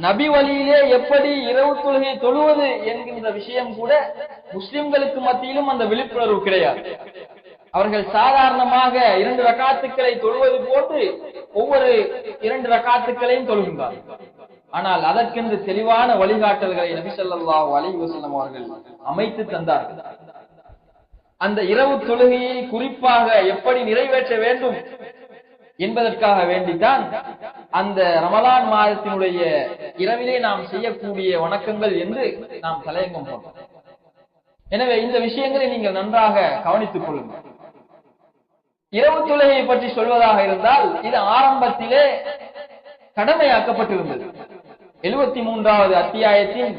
நபி வழியிலே எப்படி இரவு தொழுகை தொழுவது என்கின்ற விஷயம் கூட முஸ்லிம்களுக்கு மத்தியிலும் அந்த விழிப்புணர்வு கிடையாது. அவர்கள் சாதாரணமாக 2 ரக்காத்துக்களை தொழுவது போன்று ஒவ்வொரு 2 ரக்காத்துக்களையும் தொழுகின்றார்கள். ஆனால் அதற்கென்று தெளிவான வழிகாட்டல்களை நபி ஸல்லல்லாஹு அலைஹி வஸல்லம் அவர்கள் அமைத்து தந்தார்கள். அந்த இரவு தொழுகையை குறிப்பாக எப்படி நிறைவேற்ற வேண்டும் என்பதற்காக வேண்டித்தான் அந்த ரமலான் மாதத்தினுடைய இரவிலே நாம் செய்யக்கூடிய வணக்கங்கள் என்று நாம் தலையங்கம் போட்டோம். எனவே இந்த விஷயங்களை நீங்கள் நன்றாக கவனித்துக் கொள்ளுங்கள். இரவு தொழுகையை பற்றி சொல்வதாக இருந்தால் இது ஆரம்பத்திலே கடமையாக்கப்பட்டிருந்தது. 73வது அத்தியாயத்தின்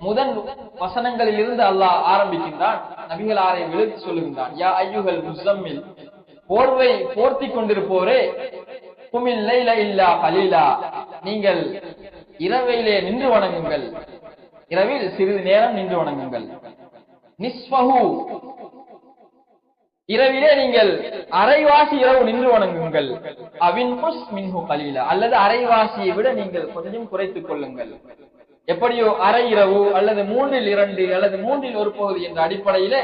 முதல் வசனங்களில் இருந்து அல்லாஹ் ஆரம்பிக்கின்றான். நபிகளாரை விழுத்து சொல்லுகின்றான், யா அய்யுஹல் முஸம்மில், போர்வை போர்த்தி கொண்டிருப்போரே, குமில் லைல இல்லா கலீலா, நீங்கள் இரவிலே நின்று வணங்குங்கள், இரவில் சிறிது நேரம் நின்று வணங்குங்கள். நிஸ்ஃபஹு, இரவிலே நீங்கள் அரைவாசி இரவு நின்று வணங்குங்கள். அவின்குஸ் மின்ஹு கலீலா, அல்லது அரைவாசியை விட நீங்கள் கொஞ்சம் குறைத்துக் கொள்ளுங்கள். எப்படியோ அரை இரவு அல்லது 2/3 அல்லது 1/3 பகுதி என்ற அடிப்படையிலே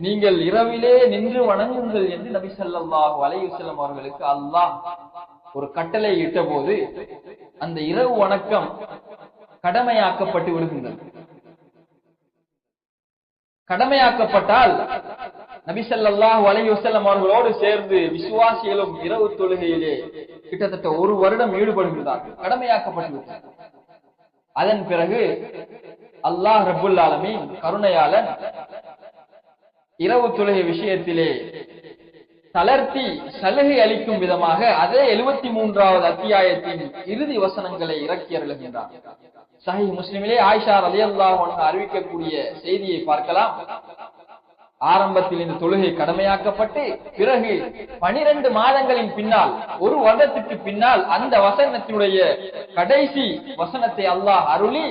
நீங்கள் இரவிலே நின்று வணங்குங்கள் என்று நபி ஸல்லல்லாஹு அலைஹி வஸல்லம் அவர்களுக்கு அல்லாஹ் ஒரு கட்டளை இட்ட போது அந்த இரவு வணக்கம் கடமையாக்கப்பட்டு விடுகின்றது. கடமையாக்கப்பட்டால் நபி ஸல்லல்லாஹு அலைஹி வஸல்லம் அவர்களோடு சேர்ந்து விசுவாசிகளும் இரவு தொழுகையிலே கிட்டத்தட்ட 1 வருடம் ஈடுபடுகிறார்கள். கடமையாக்கப்பட்டு விட்டார். அதன் பிறகு அல்லாஹ் ரப்புல் ஆலமீன் கருணையாளன் இரவு தொழுகை விஷயத்திலே தளர்த்தி சலுகை அளிக்கும் விதமாக அதே 73வது அத்தியாயத்தின் இறுதி வசனங்களை இறக்கி அருளுகின்றார். சஹீஹ் முஸ்லிமிலே ஆயிஷா ரலியல்லாஹு அன்ஹா அறிவிக்கக்கூடிய செய்தியை பார்க்கலாம். ஆரம்பத்தில் இந்த தொழுகை கடமையாக்கப்பட்டு பிறகு 12 மாதங்களின் பின்னால் 1 வருடத்திற்கு பின்னால் அந்த வசனத்தினுடைய கடைசி வசனத்தை அல்லாஹ் அருளி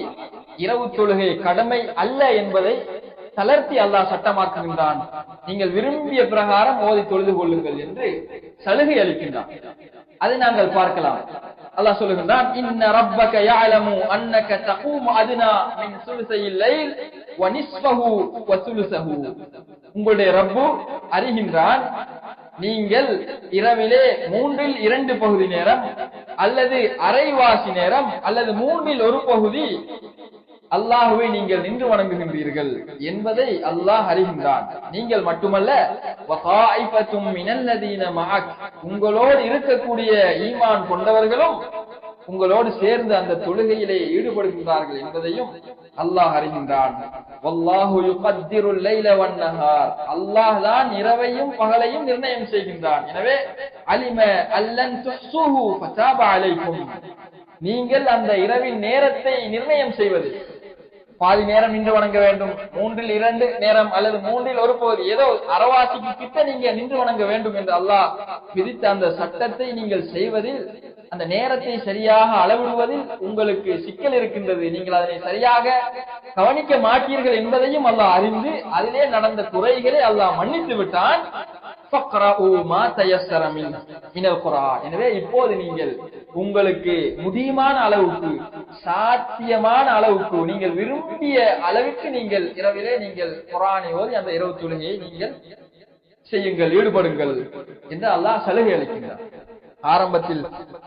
இரவு தொழுகை கடமை அல்ல என்பதை தளர்த்தி அல்லாஹ் சட்டமாக்குகின்றான். நீங்கள் விரும்பிய பிரகாரம் ஓதி தொழுது கொள்ளுங்கள் என்று சலுகை அளிக்கின்றான். அதை நாங்கள் பார்க்கலாம். அல்லாஹ் சொல்லுகின்றான், இன்ன ரப்பக யஅலமு அன்னக தகூமு அத்னா மின் சுலுஸைல் லைல் வ நிஸ்ஃபஹு வ சுலுஸஹு. உங்களுடைய ரப்பு அறிகின்றான், நீங்கள் இரவிலே 2/3 பகுதி நேரம் அல்லது அரைவாசி நேரம் அல்லது 1/3 பகுதி அல்லாஹ்வை நீங்கள் நின்று வணங்குகின்றீர்கள் என்பதை அல்லாஹ் அறிகின்றான். நீங்கள் மட்டுமல்ல, வகாயிஃபத்தும் மினல்லதீன மஅக், உங்களோடு இருக்கக்கூடிய ஈமான் கொண்டவர்களும் உங்களோடு சேர்ந்து அந்த தொழுகையிலே ஈடுபடுகின்றார்கள் என்பதையும் அல்லாஹ் அறிகின்றான். வல்லாஹு யுகத்திருல் லைல வன் நஹார், அல்லாஹ் தான் இரவையும் பகலையும் நிர்ணயம் செய்கின்றான். எனவே அலிம அல்லன் துஹ்ஸூஹு ஃபதாப அலைக்கும், நீங்கள் அந்த இரவின் நேரத்தை நிர்ணயம் செய்வது, பாதி நேரம் நின்று வணங்க வேண்டும், 2/3 நேரம் அல்லது 1/3 பகுதி, ஏதோ அரைவாசிக்கு கிட்ட நீங்க நின்று வணங்க வேண்டும் என்று அல்லாஹ் விதித்த அந்த சட்டத்தை நீங்கள் செய்வதில், அந்த நேரத்தை சரியாக அளவிடுவதில் உங்களுக்கு சிக்கல் இருக்கின்றது, நீங்கள் அதனை சரியாக கவனிக்க மாட்டீர்கள் என்பதையும் அல்லாஹ் அறிந்து அதிலே நடந்த குறைகளை அல்லாஹ் மன்னித்து விட்டான். எனவே இப்போது நீங்கள் உங்களுக்கு முடியுமான அளவுக்கு, சாத்தியமான அளவுக்கு, நீங்கள் விரும்பிய அளவுக்கு நீங்கள் இரவிலே நீங்கள் குர்ஆனை ஓதி அந்த இரவு தொழுகையை நீங்கள் செய்யுங்கள், ஈடுபடுங்கள் என்று அல்லாஹ் சலுகை அளிக்கின்றார். ஆரம்பத்தில்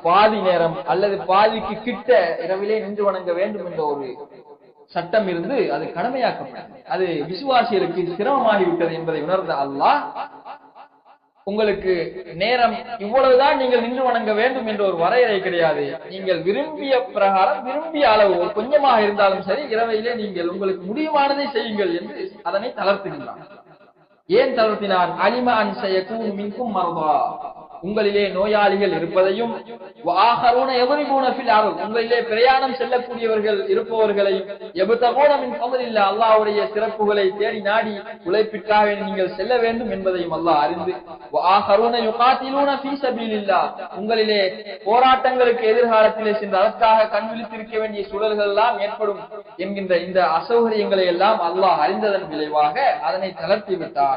பாதி நேரம் அல்லது பாதிக்கு கிட்ட இரவிலே நின்று வணங்க வேண்டும் என்ற ஒரு சட்டம் இருந்து அது கடமையாக்கப்பட்டது. அது விசுவாசிகளுக்கு சிரமமாகிவிட்டது என்பதை உணர்ந்த அல்லாஹ், உங்களுக்கு நேரம் இவ்வளவுதான் நீங்கள் நின்று வணங்க வேண்டும் என்ற ஒரு வரையறை கிடையாது, நீங்கள் விரும்பிய பிரகாரம் விரும்பிய அளவு கொஞ்சமாக இருந்தாலும் சரி இரவையிலே நீங்கள் உங்களுக்கு முடியுமானதை செய்யுங்கள் என்று அதனை தளர்த்துகின்றான். ஏன் தளர்த்தினான்? அலிம அன் சயகூனு மின்கும் மர்தா, உங்களிலே நோயாளிகள் இருப்பதையும், வஆகரூன யضربون في الارض, உங்களிலே பிரயாணம் செல்லக்கூடியவர்கள் இருப்பவர்களையும், யப்தகூன மின் ஃபضலில்லாஹ், அல்லாஹ்வுடைய சிறப்புகளை தேடி நாடி உழைப்பிற்காக நீங்கள் செல்ல வேண்டும் என்பதையும் அல்லாஹ் அறிந்து, வஆகரூன யுகாத்திலூன ஃபீ சபீலில்லாஹ், உங்களிலே போராட்டங்களுக்கு எதிர்காலத்திலே சென்று அதற்காக கண் விழித்திருக்க வேண்டிய சூழல்கள் எல்லாம் ஏற்படும் என்கின்ற இந்த அசௌகரியங்களை எல்லாம் அல்லாஹ் அறிந்ததன் விளைவாக அதனை தளர்த்தி விட்டான்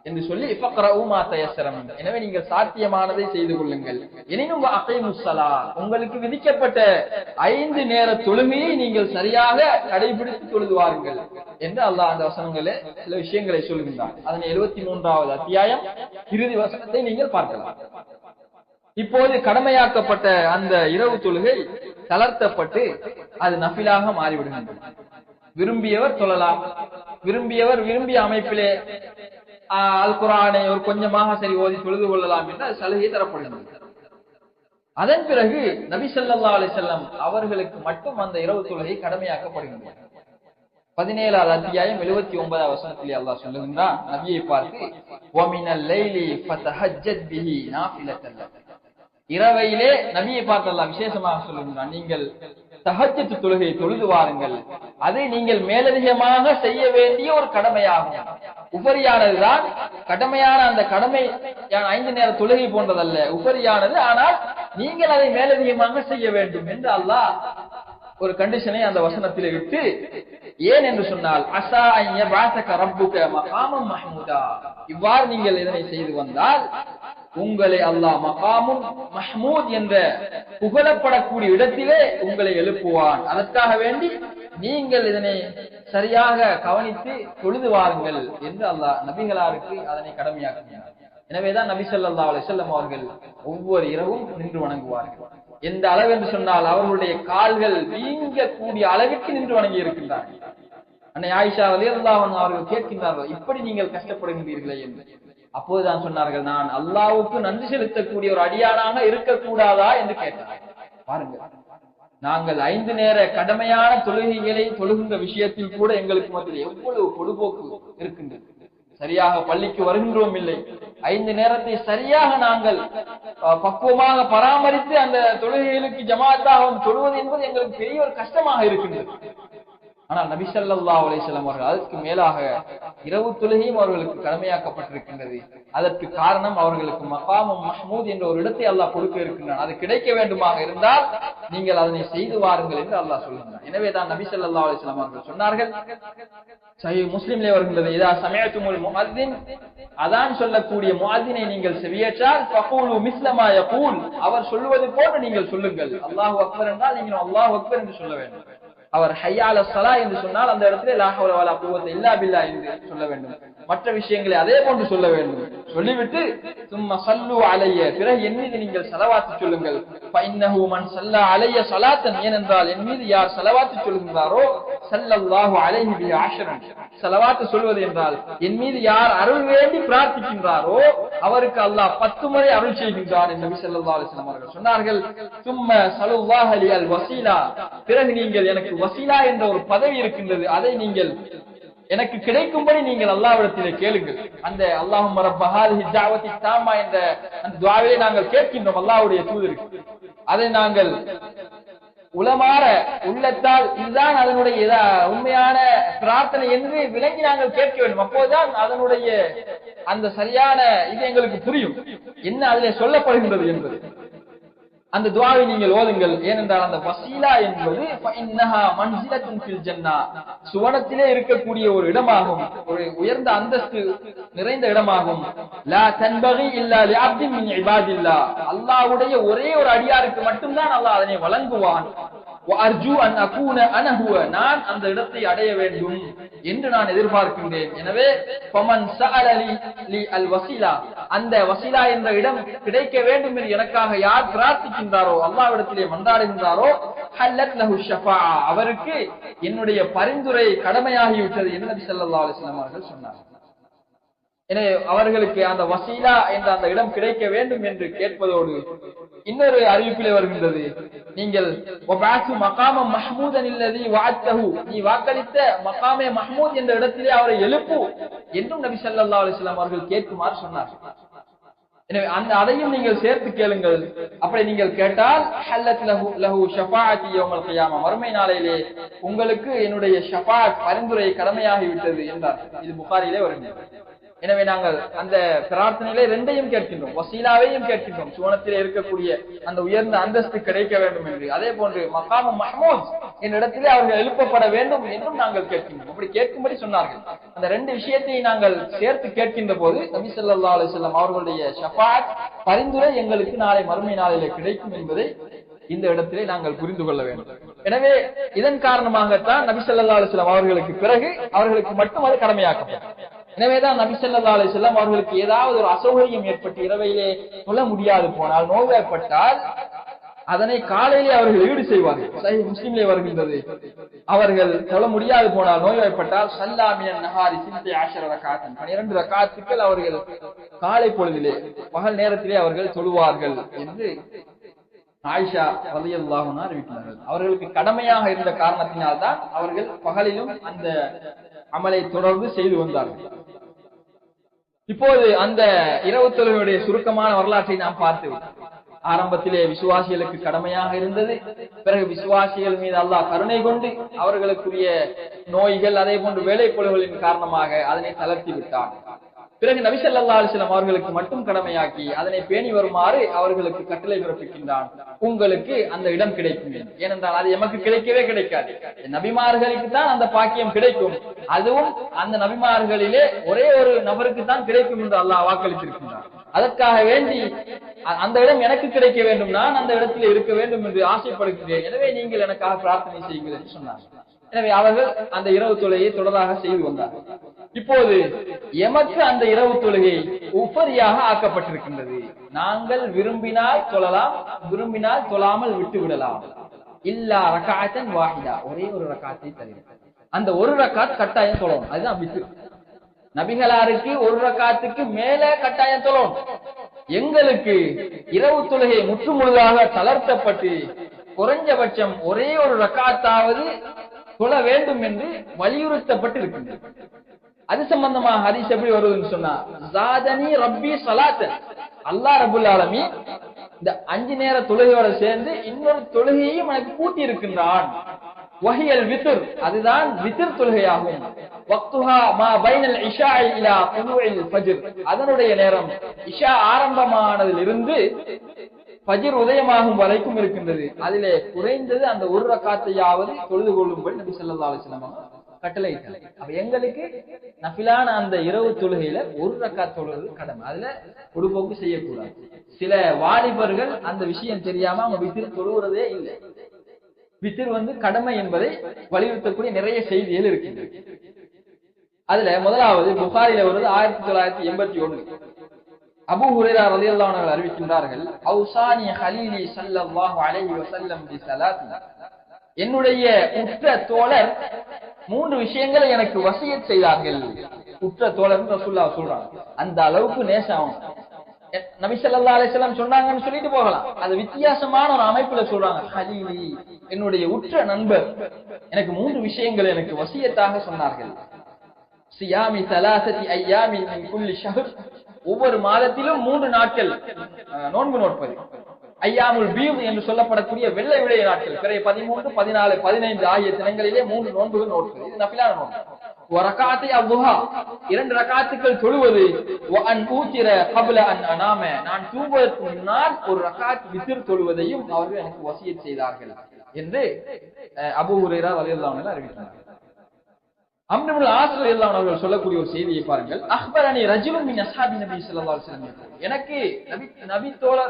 என்று சொல்லி, ஃபக்ரஊ மா தயஸ்ஸர மின், எனவே நீங்கள் சாத்தியமானதை செய்து கொள்ளுங்கள். எனினும் அகீமுஸ் ஸலாத், உங்களுக்கு விதிக்கப்பட்ட 5 நேர தொழுகையை நீங்கள் சரியாக கடைபிடித்து தொழுது வாருங்கள் என்று அல்லாஹ் அந்த வசனங்களே சில விஷயங்களை சொல்கின்றார். அதனை 73வது அத்தியாயம் இறுதி வசனத்தை நீங்கள் பார்க்கலாம். இப்போது கடமையாக்கப்பட்ட அந்த இரவு தொழுகை தளர்த்தப்பட்டு அது நஃபிலாக மாறிவிடுகின்றது. விரும்பியவர் தொழலாம், விரும்பியவர் விரும்பிய அமைப்பிலே அல் குர்ஆனை ஒரு கொஞ்சமாக சரி ஓதி தொழுது கொள்ளலாம் என்று சலுகை தரப்படுகிறது. அதன் பிறகு நபி ஸல்லல்லாஹு அலைஹி வஸல்லம் அவர்களுக்கு மட்டும் அந்த இரவு தொழுகை கடமையாக்கப்படுகிறது. 17வது அத்தியாயம் 79வது வசனத்திலே அல்லாஹ் சொல்லுகின்றான், நபியை பார்த்து, வமினல் லைலி ஃபதஹஜ்ஜத் பிஹி நாஃபிலத்தன் லக், இரவையிலே நபியை பார்த்து அல்லாஹ் விசேஷமாக சொல்லுகின்றான், நீங்கள் தஹஜ்ஜத் தொழுகை தொழுது வாருங்கள், அதை நீங்கள் மேலதிகமாக செய்ய வேண்டிய ஒரு கடமையாகும். உபரியானதுதான், கடமையான அந்த கடமை 5 நேர தொழுகை போன்றதல்ல, உபரியானது, ஆனால் நீங்கள் அதை மேலதிகமாக செய்ய வேண்டும் என்று அல்லாஹ் ஒரு கண்டிஷனை அந்த வசனத்திலே விட்டு, ஏன் என்று சொன்னால் அஸா அன் யபஅஸக ரப்புக மகாமம் மஹ்மூதா, இவ்வாறு நீங்கள் இதனை செய்து வந்தால் உங்களை அல்லாஹ் மகாமும் மஹ்மூத் என்ற புகழப்படக்கூடிய இடத்திலே உங்களை எழுப்புவான். அதற்காக வேண்டி நீங்கள் இதனை சரியாக கவனித்து தொழுது வாருங்கள் என்று அல்லாஹ் நபிகளாருக்கு அதனை கடமையாக்கினார். எனவேதான் நபி ஸல்லல்லாஹு அலைஹி வஸல்லம் அவர்கள் ஒவ்வொரு இரவும் நின்று வணங்குவார்கள். எந்த அளவு என்று சொன்னால் அவர்களுடைய கால்கள் வீங்கக்கூடிய அளவிற்கு நின்று வணங்கி இருக்கின்றார்கள். அன்னை ஆயிஷா ரலியல்லாஹு அன்ஹா அவர்கள் கேட்கின்றார்கள், இப்படி நீங்கள் கஷ்டப்படுகின்றீர்களே என்று. அப்போதுதான் சொன்னார்கள், நான் அல்லாஹ்வுக்கு நன்றி செலுத்தக்கூடிய ஒரு அடியானாக இருக்கக்கூடாதா என்று கேட்டார்கள். பாருங்கள், நாங்கள் 5 நேர கடமையான தொழுகைகளை தொழுகின்ற விஷயத்தில் கூட எங்களுக்கு மத்தியில் எவ்வளவு பொடுபோக்கு இருக்கின்றது. சரியாக பள்ளிக்கு வருகின்றோம் இல்லை, 5 நேரத்தை சரியாக நாங்கள் பக்குவமாக பராமரித்து அந்த தொழுகைகளுக்கு ஜமாத்தாக தொழுவது என்பது எங்களுக்கு பெரிய ஒரு கஷ்டமாக இருக்கின்றது. ஆனால் நபி ஸல்லல்லாஹு அலைஹி வஸல்லம் அவர்கள் அதற்கு மேலாக இரவு தொழுகையும் அவர்களுக்கு கடமையாக்கப்பட்டிருக்கின்றது. அதற்கு காரணம் அவர்களுக்கு மகாமும் மஹ்மூத் என்ற ஒரு இடத்தை அல்லாஹ் கொடுக்க இருக்கின்றான். அது கிடைக்க வேண்டுமாக இருந்தால் நீங்கள் அதனை செய்து வாருங்கள் என்று அல்லாஹ் சொல்கின்றான். எனவே தான் நபி ஸல்லல்லாஹு அலைஹி வஸல்லம் அவர்கள் சொன்னார்கள், சஹீஹ் முஸ்லிம்லே வருகின்றது, இதா சமயத்துமுல் முஅத்தின், அதான் சொல்லக்கூடிய முஅத்தினை நீங்கள் செவியேற்றால் ஃபகூலு மிஸ்ல மா யகூல், அவர் சொல்வது போன்று நீங்கள் சொல்லுங்கள். அல்லாஹு அக்பர் என்றால் நீங்கள் அல்லாஹு அக்பர் என்று சொல்ல வேண்டும். அவர் ஹய்யா அலா ஸலா என்று சொன்னால் அந்த இடத்திலே லா ஹவ்ல வலா குவத்த இல்லா பில்லா என்று சொல்ல வேண்டும். மற்ற விஷயங்களை அதே போன்று சொல்ல வேண்டும். சொல்லிவிட்டு சும்ம ஸல்லு அலைய, பிறகு என் மீது நீங்கள் ஸலவாத் சொல்லுங்கள். ஃபஇன்னஹு மன் ஸல்லா அலைய ஸலாத்தன், ஏனென்றால் என் மீது யார் ஸலவாத் சொல்லுகிறாரோ ஸல்லல்லாஹு அலைஹி பி அஷ்ரன், ஸலவாத் சொல்வது என்றால் என் மீது யார் அருள் வேண்டி பிரார்த்திக்கின்றாரோ அவருக்கு அல்லாஹ் 10 முறை அருள் செய்கின்றான் என்று நபி ஸல்லல்லாஹு அலைஹி வஸல்லம் அவர்கள் சொன்னார்கள். சும்ம ஸல்லல்லாஹு அலைஹி வஸீலா, பிறகு நீங்கள் எனக்கு வசீலா என்ற ஒரு பதவி இருக்கின்றது, அதை நீங்கள் எனக்கு கிடைக்கும்படி நீங்கள் அல்லாஹ்விடத்திலே கேளுங்கள். அந்த அல்லாஹும்ம ரப்ப ஹாதிஹி தஅவத்தி தாமா என்ற அந்த துஆவை நாங்கள் கேட்கின்றோம் அல்லாஹ்வுடைய தூதருக்கு. அதை நாங்கள் உளமாற உள்ளத்தால் இதுதான் அதனுடைய உண்மையான பிரார்த்தனை என்று விளங்கி நாங்கள் கேட்க வேண்டும். அப்போதுதான் அதனுடைய அந்த சரியான இது எங்களுக்கு புரியும், என்ன அதிலே சொல்லப்படுகின்றது என்பது. அந்த துஆவை நீங்கள் ஓதுங்கள். ஏனென்றால் அந்த வசீலா என்பது ஃபஇன்னஹா மன்சிலத்துன் ஃபில் ஜன்னah, சுவனத்திலே இருக்கக்கூடிய ஒரு இடமாகும், ஒரு உயர்ந்த அந்தஸ்து நிறைந்த இடமாகும். லா தன்பகி இல்லா லிஅப்தின் மின் இபாதில்லாஹ், அல்லாஹ்வுடைய ஒரே ஒரு அடியாருக்கு மட்டும்தான் அல்லாஹ் அதனை வழங்குவான். வஅர்ஜு அன் அகூன அன ஹுவ, நான் அந்த இடத்தை அடைய வேண்டும் என்று நான் எதிர்பார்க்கின்றேன். எனவே ஃபமன் ஸஅல லி அல் வஸீலா, அந்த வஸீலா என்ற இடம் கிடைக்க வேண்டும் என்று எனக்காக யார் பிரார்த்திக்கின்றாரோ அல்லாஹ்விடத்திலே மன்றாடுகின்றாரோ ஹல்லத் லஹு ஷஃபாஅ, அவருக்கு என்னுடைய பரிந்துரை கடமையாகிவிட்டது என்று நபி ஸல்லல்லாஹு அலைஹி வஸல்லம் அவர்கள் சொன்னார். எனவே அவர்களுக்கு அந்த வசீலா என்ற அந்த இடம் கிடைக்க வேண்டும் என்று கேட்பதோடு இன்னொரு அறிவிப்பிலே வருகின்றது, நீங்கள் வபஅஸு மகாமம் மஹ்மூதன் அல்லதி வஅத்தஹு, நீ வாக்களித்த மகாமே மஹ்மூத் என்ற இடத்திலே அவரை எழுப்பு என்றும் நபி ஸல்லல்லாஹு அலைஹி வஸல்லம் அவர்கள் கேட்குமாறு சொன்னார்கள். எனவே அதையும் நீங்கள் சேர்த்து கேளுங்கள். அப்படி நீங்கள் கேட்டால் ஹல்லத் லஹு ஷஃபாஅத்தி யௌமல் கியாமா, மறுமை நாளையிலே உங்களுக்கு என்னுடைய ஷஃபாஅத் பரிந்துரை கடமையாகிவிட்டது என்றார்கள். இது புகாரியிலே வருகிறது. எனவே நாங்கள் அந்த பிரார்த்தனையிலே ரெண்டையும் கேட்கின்றோம், வசீலாவையும் கேட்கின்றோம், சுவனத்திலே இருக்கக்கூடிய அந்த உயர்ந்த அந்தஸ்து கிடைக்க வேண்டும் என்று. அதே போன்று மகாமு மஹ்மூத் என்ற இடத்திலே அவர்கள் எழுப்பப்பட வேண்டும் என்றும் நாங்கள் கேட்கின்றோம். அப்படி கேட்கும்படி சொன்னார்கள். அந்த 2 விஷயத்தை நாங்கள் சேர்த்து கேட்கின்ற போது நபி ஸல்லல்லாஹு அலைஹி வஸல்லம் அவர்களுடைய ஷஃபாஅத் பரிந்துரை எங்களுக்கு நாளை மறுமை நாளிலே கிடைக்கும் என்பதை இந்த இடத்திலே நாங்கள் புரிந்து கொள்ள வேண்டும். எனவே இதன் காரணமாகத்தான் நபி ஸல்லல்லாஹு அலைஹி வஸல்லம் அவர்களுக்கு பிறகு அவர்களுக்கு மட்டும் அது கடமையாக்கப்பட்டது. எனவேதான் நபி ஸல்லல்லாஹு அலைஹி வஸல்லம் அவர்களுக்கு ஏதாவது ஒரு அசௌகரியம் ஏற்பட்டு இரவையிலே தொழ முடியாது போனால், நோய்வாய்ப்பட்டால் அதனை காலையிலே அவர்கள் ஈடு செய்வார்கள். சஹீஹ் முஸ்லிம்லே வருகின்றது, அவர்கள் தொழ முடியாது போனால் நோய்வாய்ப்பட்டால் ஸல்லா மினன் நஹாரி 12 ரகாத்தன், 12 ரகாத்துக்கள் அவர்கள் காலை பொழுதிலே பகல் நேரத்திலே அவர்கள் தொழுவார்கள் என்று ஆயிஷா ரலியல்லாஹு அன்ஹா அறிவிக்கிறார்கள். அவர்களுக்கு கடமையாக இருந்த காரணத்தினால் தான் அவர்கள் பகலிலும் அந்த அமலை தொடர்ந்து செய்து வந்தார்கள். இப்போது அந்த இரவு தொழுகையுடைய சுருக்கமான வரலாற்றை நாம் பார்த்து, ஆரம்பத்திலே விசுவாசிகளுக்கு கடமையாக இருந்தது, பிறகு விசுவாசிகள் மீது அல்லாஹ் கருணை கொண்டு அவர்களுக்குரிய நோய்கள் அதே போன்று வேலைப்பொழுகளின் காரணமாக அதனை தளர்த்தி விட்டார். பிறகு நபி ஸல்லல்லாஹு அலைஹி வஸல்லம் அவர்களுக்கு மட்டும் கடமையாக்கி அதனை பேணி வருமாறு அவர்களுக்கு கட்டளை பிறப்பிக்கின்றான். உங்களுக்கு அந்த இடம் கிடைக்கும். ஏனென்றால் அது எமக்கு கிடைக்கவே கிடைக்காது. நபிமார்களுக்கு தான் அந்த பாக்கியம் கிடைக்கும். அதுவும் அந்த நபிமார்களிலே ஒரே ஒரு நபருக்கு தான் கிடைக்கும் என்று அல்லாஹ் வாக்களித்திருக்கின்றார். அதற்காக வேண்டி அந்த இடம் எனக்கு கிடைக்க வேண்டும், நான் அந்த இடத்தில் இருக்க வேண்டும் என்று ஆசைப்படுகிறேன். எனவே நீங்கள் எனக்காக பிரார்த்தனை செய்யுங்கள் என்று சொன்னார். எனவே அவர்கள் அந்த இரவு தொழுகையை தொடராக செய்து வந்தார்கள். இப்போது எமக்கு அந்த இரவு தொழுகை உபரியாக ஆக்கப்பட்டிருக்கின்றது. நாங்கள் விரும்பினால் தொழலாம், விரும்பினால் தொழாமல் விட்டு விடலாம். இல்லா ரகாத்தன் வாஹிதா, ஒரே ஒரு ரகாத்தை தவிர. அந்த ஒரு ரகாத் கட்டாயம் தொழணும். அதுதான் வித்ர். நபிகளாருக்கு ஒரு ரகாத்துக்கு மேல கட்டாயம் தொழணும். எங்களுக்கு இரவு தொழுகை முற்றுமுழுதாக தளர்த்தப்பட்டு குறைஞ்சபட்சம் ஒரே ஒரு ரகாத்தாவது தொழ வேண்டும் என்று வலியுறுத்தப்பட்டு இருக்கின்றது. அது சம்பந்தமாக ஹதீஸ் எப்படி வருதுன்னு சொன்னா, ஜாதனி ரப்பி ஸலாத்தன், அல்லாஹ் ரப்பல் ஆலமீன் இந்த 5 நேர தொழுகையோட சேர்ந்து இன்னொரு தொழுகையையும் எனக்கு கூட்டி இருக்கின்றான். வஹியல் வித்ர், அதுதான் வித்ர் தொழுகையாகும். வக்துஹா மா பைனல் இஷாஇ இலா துலூஇல் ஃபஜ்ர், அதனுடைய நேரம் இஷா ஆரம்பமானதிலிருந்து ஃபஜ்ர் உதயமாகும் வரைக்கும் இருக்கின்றது. அதிலே குறைந்தது அந்த ஒரு ரக்காத்தையாவது தொழுது கொள்ளும்படி நபி ஸல்லல்லாஹு அலைஹி வஸல்லம் கட்டளையிட்டார். அப்ப எங்களுக்கு நஃபிலான அந்த இரவு தொழுகையில ஒரு ரக்காத் தொழுவது கடமை. அதுல பொடுபோக்கு செய்யக்கூடாது. சில வாலிபர்கள் அந்த விஷயம் தெரியாம அவங்க வித்திர் தொழுகிறதே இல்லை. வித்திர் கடமை என்பதை வலியுறுத்தக்கூடிய நிறைய செய்திகள் இருக்கின்றன. அதுல முதலாவது புகாரில வருது 1981. அபூ ஹுரைரா ரலியல்லாஹு அன்ஹு அறிவிக்கின்றார்கள், அவுசானி ஹலீலி ஸல்லல்லாஹு அலைஹி வஸல்லம் பிஸலாத்தி, என்னுடைய உற்ற தோழர் 3 விஷயங்களை எனக்கு வசியத் செய்தார்கள். உற்ற தோழர் ரசூலுல்லாஹ் சொல்றாங்க. அந்த அளவுக்கு நேசம் நபி ஸல்லல்லாஹு அலைஹி வஸல்லம் சொன்னாங்கன்னு சொல்லிட்டு போகலாம். அது வித்தியாசமான ஒரு அமைப்புல சொல்றாங்க. ஹலீலி, என்னுடைய உற்ற நண்பர் எனக்கு 3 விஷயங்களை எனக்கு வசியத்தாக சொன்னார்கள். சியாமி 3 ஐயாமி மின் குல்லி ஷஹர், ஒவ்வொரு மாதத்திலும் 3 நாட்கள் நோன்பு நோட்பது. ஐயாமுல் பீத் என்று சொல்லப்படக்கூடிய வெள்ளை விடை நாட்கள், பிறை 13, 14, 15 ஆகிய தினங்களிலே 3 நோன்புகள் நோட்பது. இது நஃபிலான நோன்பு. வரகாத்தை அவ்வுஹா, 2 ரகாத்துக்கள் தொழுவது. வஅன் ஊத்திர கப்ல அன் அனாம, நான் தூங்குவதற்கு முன்னால் ஒரு ரகாத் வித்ர் தொழுவதையும் அவர்கள் எனக்கு வசியத் செய்தார்கள் என்று அபூ ஹுரைரா ரலியல்லாஹு அன்ஹு அறிவித்தார்கள். அம்ர் இப்னு ஆஸ் ரலியல்லாஹு அன்ஹு அவர்கள் சொல்லக்கூடிய ஒரு செய்தியை பாருங்கள். அக்பரனி ரஜுலுன் மின் அஸ்ஹாபி நபி ஸல்லல்லாஹு அலைஹி வஸல்லம், எனக்கு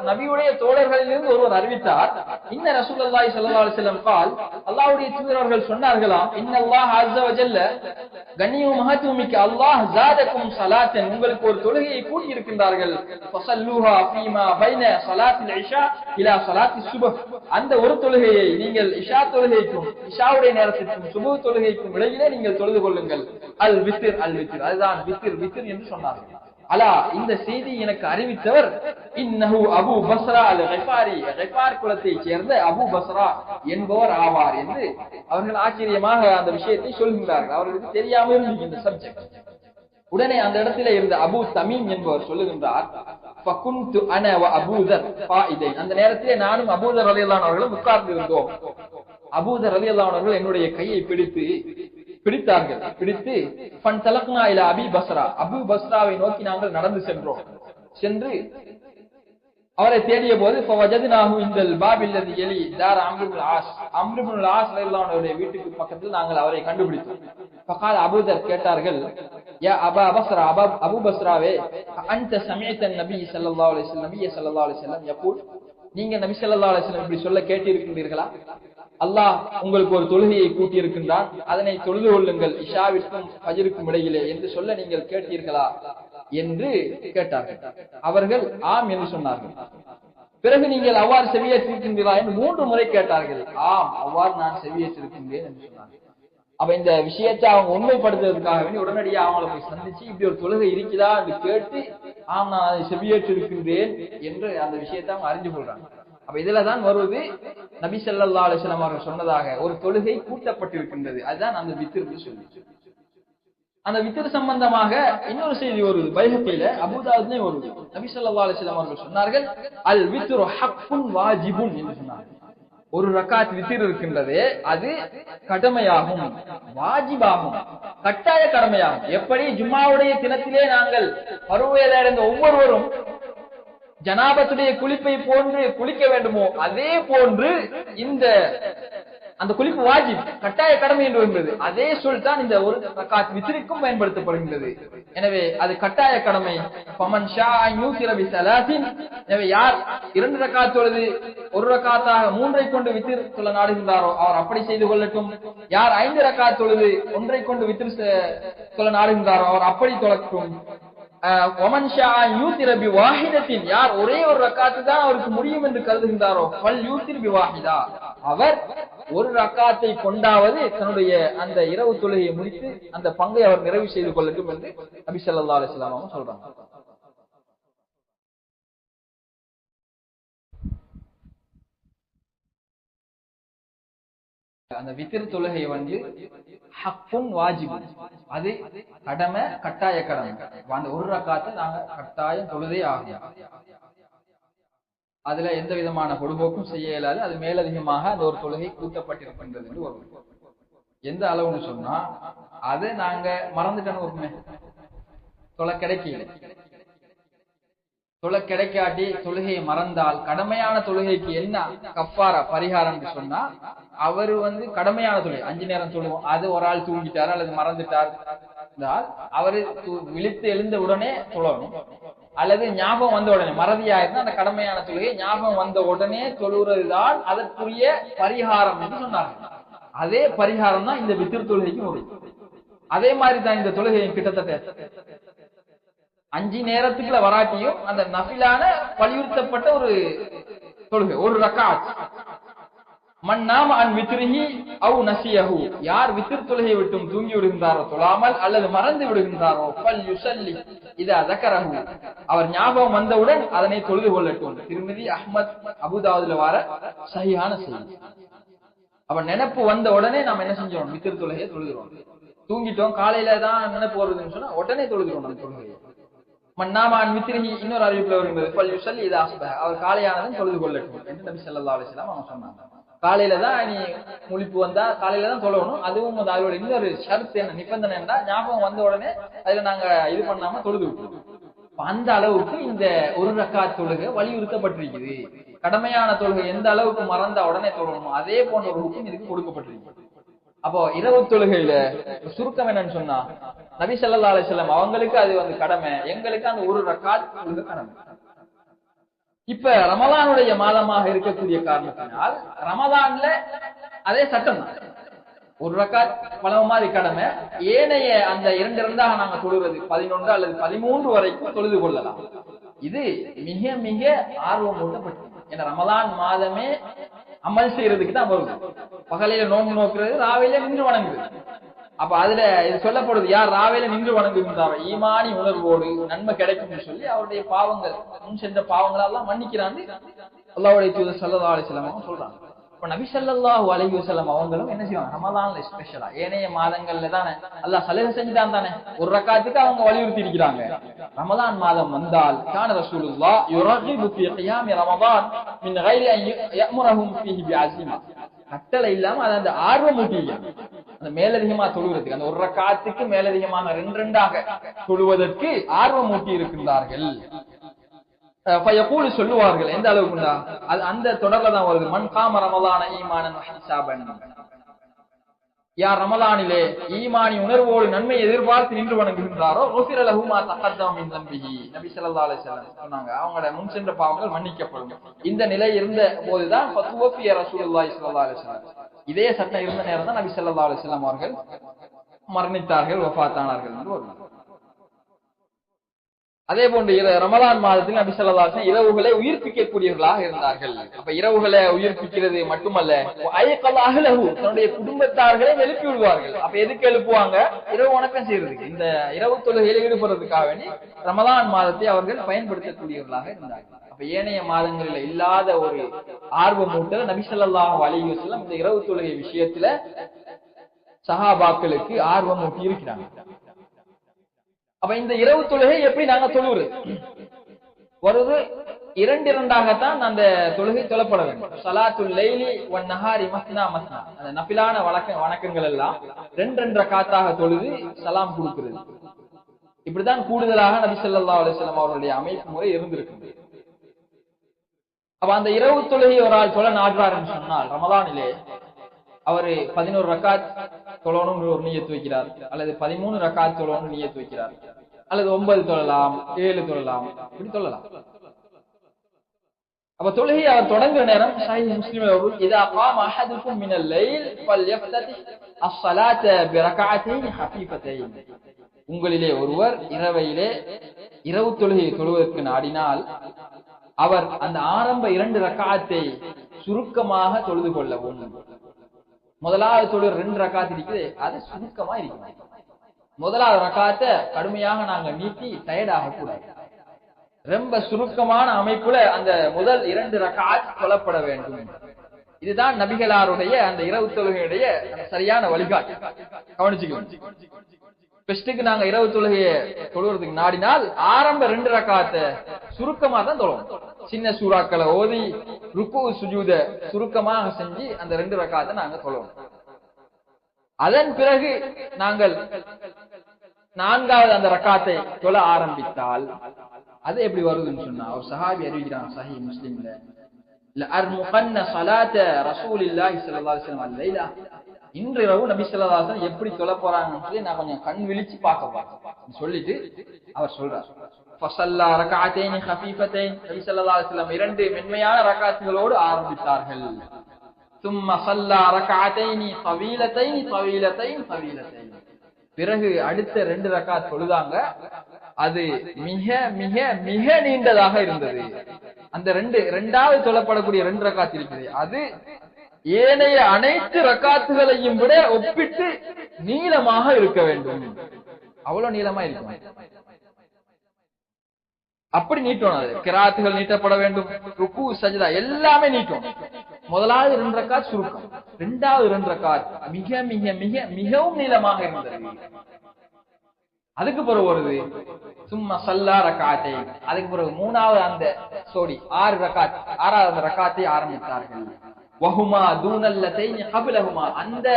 நபியுடைய தோழர்களிலிருந்து ஒருவர் அறிவித்தார், இன்ன ரசூலுல்லாஹி ஸல்லல்லாஹு அலைஹி வஸல்லம் قال, அல்லாஹ்வுடைய தூதர் அவர்கள் சொன்னார்களாம், இன்னல்லாஹ் அஸ்ஸ வ ஜல்ல, கண்ணியம் மஹத்துமிக்க அல்லாஹ் ஜாதக்கும் ஸலாத்தன், உங்களுக்கு ஒரு தொழுகையை கூட்டி இருக்கின்றார்கள். ஃபஸல்லூஹா ஃபீமா பைன ஸலாத்தில் இஷா இலா ஸலாத்திஸ் சுப்ஹ், அந்த ஒரு தொழுகையை நீங்கள் இஷா தொழுகைக்கும் இஷாவுடைய நேரத்திற்கும் சுபஹ் தொழுகைக்கும் இடையிலே நீங்கள் தொழுது கொள்ளுங்கள். அல் வித்ர், அல் வித்ர், அதுதான் வித்ர், வித்ர் என்று சொன்னார்கள். அலா, இந்த செய்தி எனக்கு அறிவித்தவர் இன்னஹு அபூ பஸ்ரா அல் கிஃபாரி, கிஃபார் குலத்தைச் சேர்ந்த அபூ பஸ்ரா என்பவர் ஆவார் என்று அவர்கள் ஆச்சரியமாக அந்த விஷயத்தை சொல்கின்றார்கள். அவர்களுக்கு தெரியாமல் இருந்தது இந்த சப்ஜெக்ட். உடனே அந்த இடத்திலே இருந்த அபூ தமீம் என்பவர் சொல்லுகின்றார், ஃபகுன்து அன வ அபூதர் ஃபாயிதை, அந்த நேரத்திலே நானும் அபூதர் ரலியல்லாஹு அன்ஹு அவர்களும் உட்கார்ந்து இருந்தோம். அபூதர் ரலியல்லாஹு அன்ஹு அவர்கள் என்னுடைய கையை பிடித்தார்கள். பிடித்து ஃபன்தலக்னா இலா அபி பஸ்ரா, அபூ பஸ்ராவை நோக்கி நாங்கள் நடந்து சென்றோம். சென்று அவரை தேடிய போது ஃபவஜத்னாஹு இன்தல் பாபில் லதி யலி தார் அம்ர் இப்னு ஆஸ், அம்ர் இப்னு ஆஸ் ரலியல்லாஹு அன்ஹுடைய வீட்டுக்கு பக்கத்தில் நாங்கள் அவரை கண்டுபிடித்தோம். ஃபகால, அபூதர் கேட்டார்கள், யா அபா பஸ்ரா, அபூ பஸ்ராவே, அன்த சமிஅத நபி ஸல்லல்லாஹு அலைஹி வஸல்லம், நபி ஸல்லல்லாஹு அலைஹி வஸல்லம் யகூல், நீங்க நபி ஸல்லல்லாஹு அலைஹி வஸல்லம் இப்படி சொல்ல கேட்டிருக்கிறீர்களா? அல்லாஹ் உங்களுக்கு ஒரு தொழுகையை கூட்டி இருக்கின்றான், அதனை தொழுது கொள்ளுங்கள் இஷாவிற்கும் ஃபஜ்ருக்கும் இடையிலே என்று சொல்ல நீங்கள் கேட்டீர்களா என்று கேட்டார்கள். அவர்கள் ஆம் என்று சொன்னார்கள். பிறகு நீங்கள் அவ்வாறு செவியேற்றிருக்கின்றீர்களா என்று 3 முறை கேட்டார்கள். ஆம், அவ்வாறு நான் செவியேற்றிருக்கின்றேன் என்று சொன்னார்கள். அப்ப இந்த விஷயத்தை அவங்க உண்மைப்படுத்துவதற்காக வேண்டி உடனடியாக அவங்களை போய் சந்திச்சு இப்படி ஒரு தொழுகை இருக்குதா என்று கேட்டு, ஆம் நான் அதை செவியேற்றிருக்கின்றேன் என்று அந்த விஷயத்தை அவங்க அறிஞ்சு கொள்றாங்க. அப்ப இதுலதான் வருவது நபி ஸல்லல்லாஹு அலைஹி வஸல்லம் அவர்கள் சொன்னதாக ஒரு தொழுகை கூட்டப்பட்டிருக்கின்றது. அதுதான் அந்த வித்ர் என்று சொல்லி. அந்த வித்ர் சம்பந்தமாக இன்னொரு செய்தி வருது பைஹக்கில, அபூதாவுத்லயும் வருது. நபி ஸல்லல்லாஹு அலைஹி வஸல்லம் அவர்கள் சொன்னார்கள், அல் வித்ரு ஹக்குன் வாஜிபுன் என்று சொன்னார்கள். ஒரு ரக்காத் வித்திர் இருக்கின்றதே அது கடமையாகும், வாஜிபாகும், கட்டாய கடமையாகும். எப்படி ஜும்மாவுடைய தினத்திலே நாங்கள் பருவயடைந்த ஒவ்வொருவரும் ஜனாபத்துடைய குளிப்பை போன்று குளிக்க வேண்டுமோ அதே போன்று அந்த குளிப்பு வாஜிப், கட்டாய கடமை என்று வருகிறது. அதே சொல் தான் இந்த ஒரு ரக்காத் வித்ரிக்கும் பயன்படுத்தப்படுகின்றது. எனவே அது கட்டாய கடமை. ஃபமன் ஷா யூசிர பிஸலாத்தின், எனவே யார் 2 ரக்காத் தொழுது 1 ரக்காத்தாக 3ஐ கொண்டு வித்ர் சொல்ல நாடுகின்றாரோ அவர் அப்படி செய்து கொள்ளட்டும். யார் 5 ரக்காத் தொழுது 1ஐ கொண்டு வித்ர் சொல்ல நாடுகின்றாரோ அவர் அப்படி தொழட்டும். ومن شاء يوتر بواحدة, யார் ஒரே ஒரு ரக்காத்து தான் அவருக்கு முடியும் என்று கருதுகின்றாரோ ஃபல் யூத்திர் பிவாஹிதா, அவர் ஒரு ரக்காத்தை கொண்டாவது தன்னுடைய அந்த இரவு தொழுகையை முடித்து அந்த பங்கை அவர் நிறைவு செய்து கொள்ளட்டும் என்று நபி ஸல்லல்லாஹு அலைஹி வஸல்லம் சொல்றாங்க. அந்த வித்திர் தொழுகை ஹக்குன் வாஜிப், அது கடமை, கட்டாய கடமை. அந்த ஒரு ரக்காத்தை நாங்க கட்டாயம் தொழுதே ஆகும். அதுல எந்த விதமான பொடுபோக்கும் செய்ய இயலாது. அது மேலதிகமாக அந்த ஒரு தொழுகை கூட்டப்பட்டிருக்கின்றது என்று வரும். எந்த அளவுன்னு சொன்னா அதை நாங்க மறந்துட்டோம், தொலை கிடைக்கல, தொலை கிடைக்காட்டி தொழுகையை மறந்தால் கடமையான தொழுகைக்கு என்ன கஃபாரா பரிகாரம் சொன்னா, அவரு கடமையான தொழுகை 5 நேரம் தொழுவோம், அது ஒரு ஆள் தூங்கிட்டார் அல்லது மறந்துட்டார், அவரு விழித்து எழுந்த உடனே தொழணும். அல்லது ஞாபகம் வந்த உடனே, மறதியா இருந்தா அந்த கடமையான தொழுகை ஞாபகம் வந்த உடனே தொழுறதுதான் அதற்குரிய பரிகாரம் என்று சொன்னார்கள். அதே பரிகாரம் தான் இந்த வித்திர் தொழுகைக்கும் வரும். அதே மாதிரி தான் இந்த தொழுகையும் கிட்டத்தட்ட 5 நேரத்துக்குள்ள வராட்டியும் அந்த நஃபிலான வலியுறுத்தப்பட்ட ஒரு தொழுகை, ஒரு ரக்காத். மன் நாம அன் வித்ரிஹி அவ் நசியஹு, யார் வித்ர் தொழுகையை விட்டும் தூங்கி விடுகின்றாரோ, தொழாமல் அல்லது மறந்து விடுகின்றாரோ, ஃபல் யுஸல்லி இதா ஸக்கரஹு, அவர் ஞாபகம் வந்தவுடன் அதனை தொழுது கொள்ளட்டும். திருமிதி, அஹ்மத், அபூதாவுதுல வர சஹீஹான செய்தி. அப்ப நினைப்பு வந்த உடனே நாம என்ன செஞ்சோம், வித்ர் தொழுகையை தொழுகிறோம். தூங்கிட்டோம், காலையில தான் நினைப்பு வருதுன்னு சொன்னா உடனே தொழுகிறோம் அந்த தொழுகையை. மன்னாமான் வித்ரிஹி, இன்னொரு அறிவிப்புல வருகிறது, ஃபல் யுஸல்லி இதா அஸ்பஹ, அவர் காலையானதும் தொழுது கொள்ளட்டும் என்று நபி ஸல்லல்லாஹு அலைஹி வஸல்லம் அவங்க சொன்னாங்க. காலையில தான் நீ முழிப்பு வந்தா காலையில தான் தொழணும். அதுவும் அதோட இன்னொரு ஷர்த் என்ன, நிபந்தனை என்ன, ஞாபகம் வந்த உடனே அதுல நாங்க இது பண்ணாம தொழுது விட்டுருவோம். அந்த அளவுக்கு இந்த ஒரு ரக்காத் தொழுகை வலியுறுத்தப்பட்டிருக்குது. கடமையான தொழுகை எந்த அளவுக்கு மறந்தா உடனே தொழணுமோ அதே போன்ற ஒரு ஹுக்கும் இதுக்கு கொடுக்கப்பட்டிருக்கு. அப்போ இரவு தொழுகையில சுருக்கம் என்னன்னு சொன்னா, நபி ஸல்லல்லாஹு அலைஹி வஸல்லம் அவங்களுக்கு அது கடமை, எங்களுக்கு அந்த ஒரு ரக்காத் தொழுகை கடமை. இப்ப ரமலானுடைய மாதமாக இருக்கக்கூடிய காரணத்தினால் ரமலான்ல அதே சட்டம் தான், ஒரு ரக்காத் பலவு மாதிரி கடமை. ஏனைய அந்த 2 நாங்க தொழுகிறது 11 அல்லது 13 வரைக்கும் தொழுது கொள்ளலாம். இது மிக மிக ஆர்வம் ஊட்டப்பட்டது. ஏன்னா ரமலான் மாதமே அமல் செய்யறதுக்கு தான் வருது. பகலையில நோன்பு நோக்குறது, ராவையில நின்று வணங்குது. அப்ப அதுல இது சொல்லப்படுது, யார் ராவையில நின்று வணங்குகின்றாரோ ஈமானி உணர்வோடு நன்மை கிடைக்கும்னு சொல்லி அவருடைய பாவங்கள், முன் சென்ற பாவங்களெல்லாம் மன்னிக்கிறான்னு அல்லாஹ்வுடைய தூதர் ஸல்லல்லாஹு அலைஹி வஸல்லம் சொல்றாங்க. இப்ப நபி ஸல்லல்லாஹு அலைஹி வஸல்லம் அவங்களும் என்ன செய்வாங்க, ரமலான்ல ஸ்பெஷலா, ஏனைய மாதங்கள்ல தானே அல்லாஹ் சலுகை செஞ்சுட்டான் தானே, ஒரு ரக்காத்துக்கு அவங்க வலியுறுத்தி இருக்கிறாங்க. ரமலான் மாதம் வந்தால் கான ரசூலுல்லாஹ் யுரகிபு ஃபீ கியாமி ரமலான் மின் கைரி அன் யஅமுரஹும் ஃபீஹி பிஅஸிமா, கட்டளை இல்லாம அது அந்த ஆர்வம் ஊட்டிங்க, அந்த மேலதிகமா தொழுவதற்கு, அந்த ஒரு ரக்காத்துக்கு மேலதிகமாக 2 தொழுவதற்கு ஆர்வம் ஊட்டி இருக்கின்றார்கள். சொல்லுவார்கள், எந்த அளவுக்குண்டா அது அந்த தொடர்ல தான் வருது, மன் காம ரமலான ஈமானன் வஹிசாபன், யார் ரமலானிலே ஈமானி உணர்வோடு நன்மை எதிர்பார்த்து நின்று வணங்குகின்றாரோ குஃபிர லஹு மா தகத்தம மின் தம்பிஹி, நபி ஸல்லல்லாஹு அலைஹி வஸல்லம் சொன்னாங்க அவங்களோட முன் சென்ற பாவங்கள் மன்னிக்கப்படும். இந்த நிலை இருந்த போதுதான் ஃபத்வஃபிய ரசூலுல்லாஹி ஸல்லல்லாஹு அலைஹி வஸல்லம், இதே சட்டம் இருந்த நேரம் தான் நபி ஸல்லல்லாஹு அலைஹி வஸல்லம் அவர்கள் மரணித்தார்கள், வஃபாத்தானார்கள் என்று வருது. அதே போன்று ரமலான் மாதத்தில் நபி ஸல்லல்லாஹு அலைஹி வஸல்லம் இரவுகளை உயிர்ப்பிக்கக்கூடியவர்களாக இருந்தார்கள். அப்ப இரவுகளை உயிர்ப்பிக்கிறது மட்டுமல்ல, ஐகல் அஹ்லஹு, தன்னுடைய குடும்பத்தார்களை எழுப்பி விடுவார்கள். அப்ப எதுக்கு எழுப்புவாங்க, இரவு வணக்கம் செய்யறதுக்கு, இந்த இரவு தொழுகையில் ஈடுபடுறதுக்காக வேண்டி ரமலான் மாதத்தை அவர்கள் பயன்படுத்தக்கூடியவர்களாக இருந்தார்கள். அப்ப ஏனைய மாதங்களில் இல்லாத ஒரு ஆர்வமூட்டல் நபி ஸல்லல்லாஹு அலைஹி வஸல்லம் இந்த இரவு தொழுகை விஷயத்துல சஹாபாக்களுக்கு ஆர்வமூட்டி இருக்கிறாங்க. அப்ப இந்த இரவு தொழுகை எப்படி நாங்க தொழுவது வருது, இரண்டு இரண்டாகத்தான் அந்த தொழுகை தொழப்பட வேண்டும். ஸலாத்துல் லைலி வன் நஹாரி மஸ்னா மஸ்னா, அந்த நஃபிலான வணக்கங்கள் எல்லாம் ரெண்டு ரக்காத்தாக தொழுது சலாம் கொடுக்கிறது. இப்படிதான் கூடுதலாக நபி ஸல்லல்லாஹு அலைஹி வஸல்லம் அவர்களுடைய அமைப்பு முறை இருந்திருக்கு. அப்ப அந்த இரவு தொழுகை ஒரு ஆள் தொழ நாடுறார் என்று சொன்னால் ரமலானிலே அவரு 11 ரக்காத் தொழணும் ஒரு நியத்து வைக்கிறார், அல்லது 13 ரக்காத் தொழணும் நியத்து வைக்கிறார், அல்லது 9 தொழலாம், 7 தொழலாம், இப்படி தொழலாம். அப்ப தொழுகை அவர் தொடங்குற நேரம் சஹீஹ் முஸ்லிம்ல வருது, இதா காம அஹதுக்கும் மினல் லைல் ஃபல்யஃப்ததி அஸ்ஸலாத பிரகஅத்தைன் ஹஃபீஃபத்தைன். உங்களிலே ஒருவர் இரவு தொழுகையை தொழுவதற்கு நாடினால் அவர் அந்த ஆரம்ப 2 ரக்காத்தை சுருக்கமாக தொழுது கொள்ளவும். முதலாவது தொழுகை 2 ரக்காத் இருக்குது, அது சுருக்கமா இருக்கும். முதலாவது ரக்காத்தை கடுமையாக நாங்க நீட்டி டயர்ட் ஆக கூடாது. ரொம்ப சுருக்கமான அமைப்புல அந்த முதல் 2 ரக்காத் தொழப்பட வேண்டும். இதுதான் நபிகளாருடைய அந்த இரவு தொழுகையுடைய சரியான வழிகாட்டு. கவனிச்சுக்கலாம். பெஸ்டுக்கு நாங்க இரவு தொழுகையை தொழுவதற்கு நாடினால் ஆரம்ப 2 ரக்காத்தை சுருக்கமா தான் தொழணும். சின்ன சூறாக்களை ஓதி ருக்கு சுஜூத சுருக்கமாக செஞ்சு அந்த 2 ரக்காத்தை நாங்க தொழணும். அதன் பிறகு நாங்கள் 4வது அந்த ரக்காத்தை தொழ ஆரம்பித்தால் அது எப்படி வருதுன்னு சொன்னா, ஒரு சஹாபி அறிவிக்கிறான் சஹீஹ் முஸ்லிம்ல, லஅர்முகன்ன ஸலாத ரசூலில்லாஹி ஸல்லல்லாஹு அலைஹி வஸல்லம் அல்லைலா, இன்று இரவு நபி ஸல்லல்லாஹு அலைஹி வஸல்லம் எப்படி தொழ போறாங்கன்னு சொல்லி நான் கொஞ்சம் கண் விழிச்சு பார்க்க சொல்லிட்டு அவர் சொல்றார், ஃபஸல்லா ரக்அத்தைன் ஹஃபீஃபத்தைன், நபி ஸல்லல்லாஹு அலைஹி வஸல்லம் 2 மென்மையான ரக்காத்துகளோடு ஆரம்பித்தார்கள். ثم صلى ركعتين طويلتين طويلتين طويلتين, பிறகு அடுத்த 2 ரக்காத் தொழுதாங்க, அது மிக மிக மிக நீண்டதாக இருந்தது. அந்த 2வது தொழப்படக்கூடிய 2 ரக்காத் இருக்குது, அது ஏனைய அனைத்து ரக்காத்துகளையும் விட ஒப்பிட்டு நீளமாக இருக்க வேண்டும். அவ்வளவு நீளமா இருக்கும். அப்படி நீட்டணும். அது கிராத்துகள் நீட்டப்பட வேண்டும், ருக்கு சஜ்தா எல்லாமே நீட்டணும். முதலாவது 2 ரக்காத் சுருக்கம், 2வது 2 ரக்காத் மிக மிக மிக மிகவும் நீளமாக இருந்தது. அதுக்கு பிறகு வருது சும்மா சல்லா ரக்காத்தை, அதுக்கு பிறகு 3வது அந்த 6 ரக்காத், 6வது ரக்காத்தை ஆரம்பித்தார்கள். வஹுமா தூனல்லதைன் கப்லஹுமா, அந்த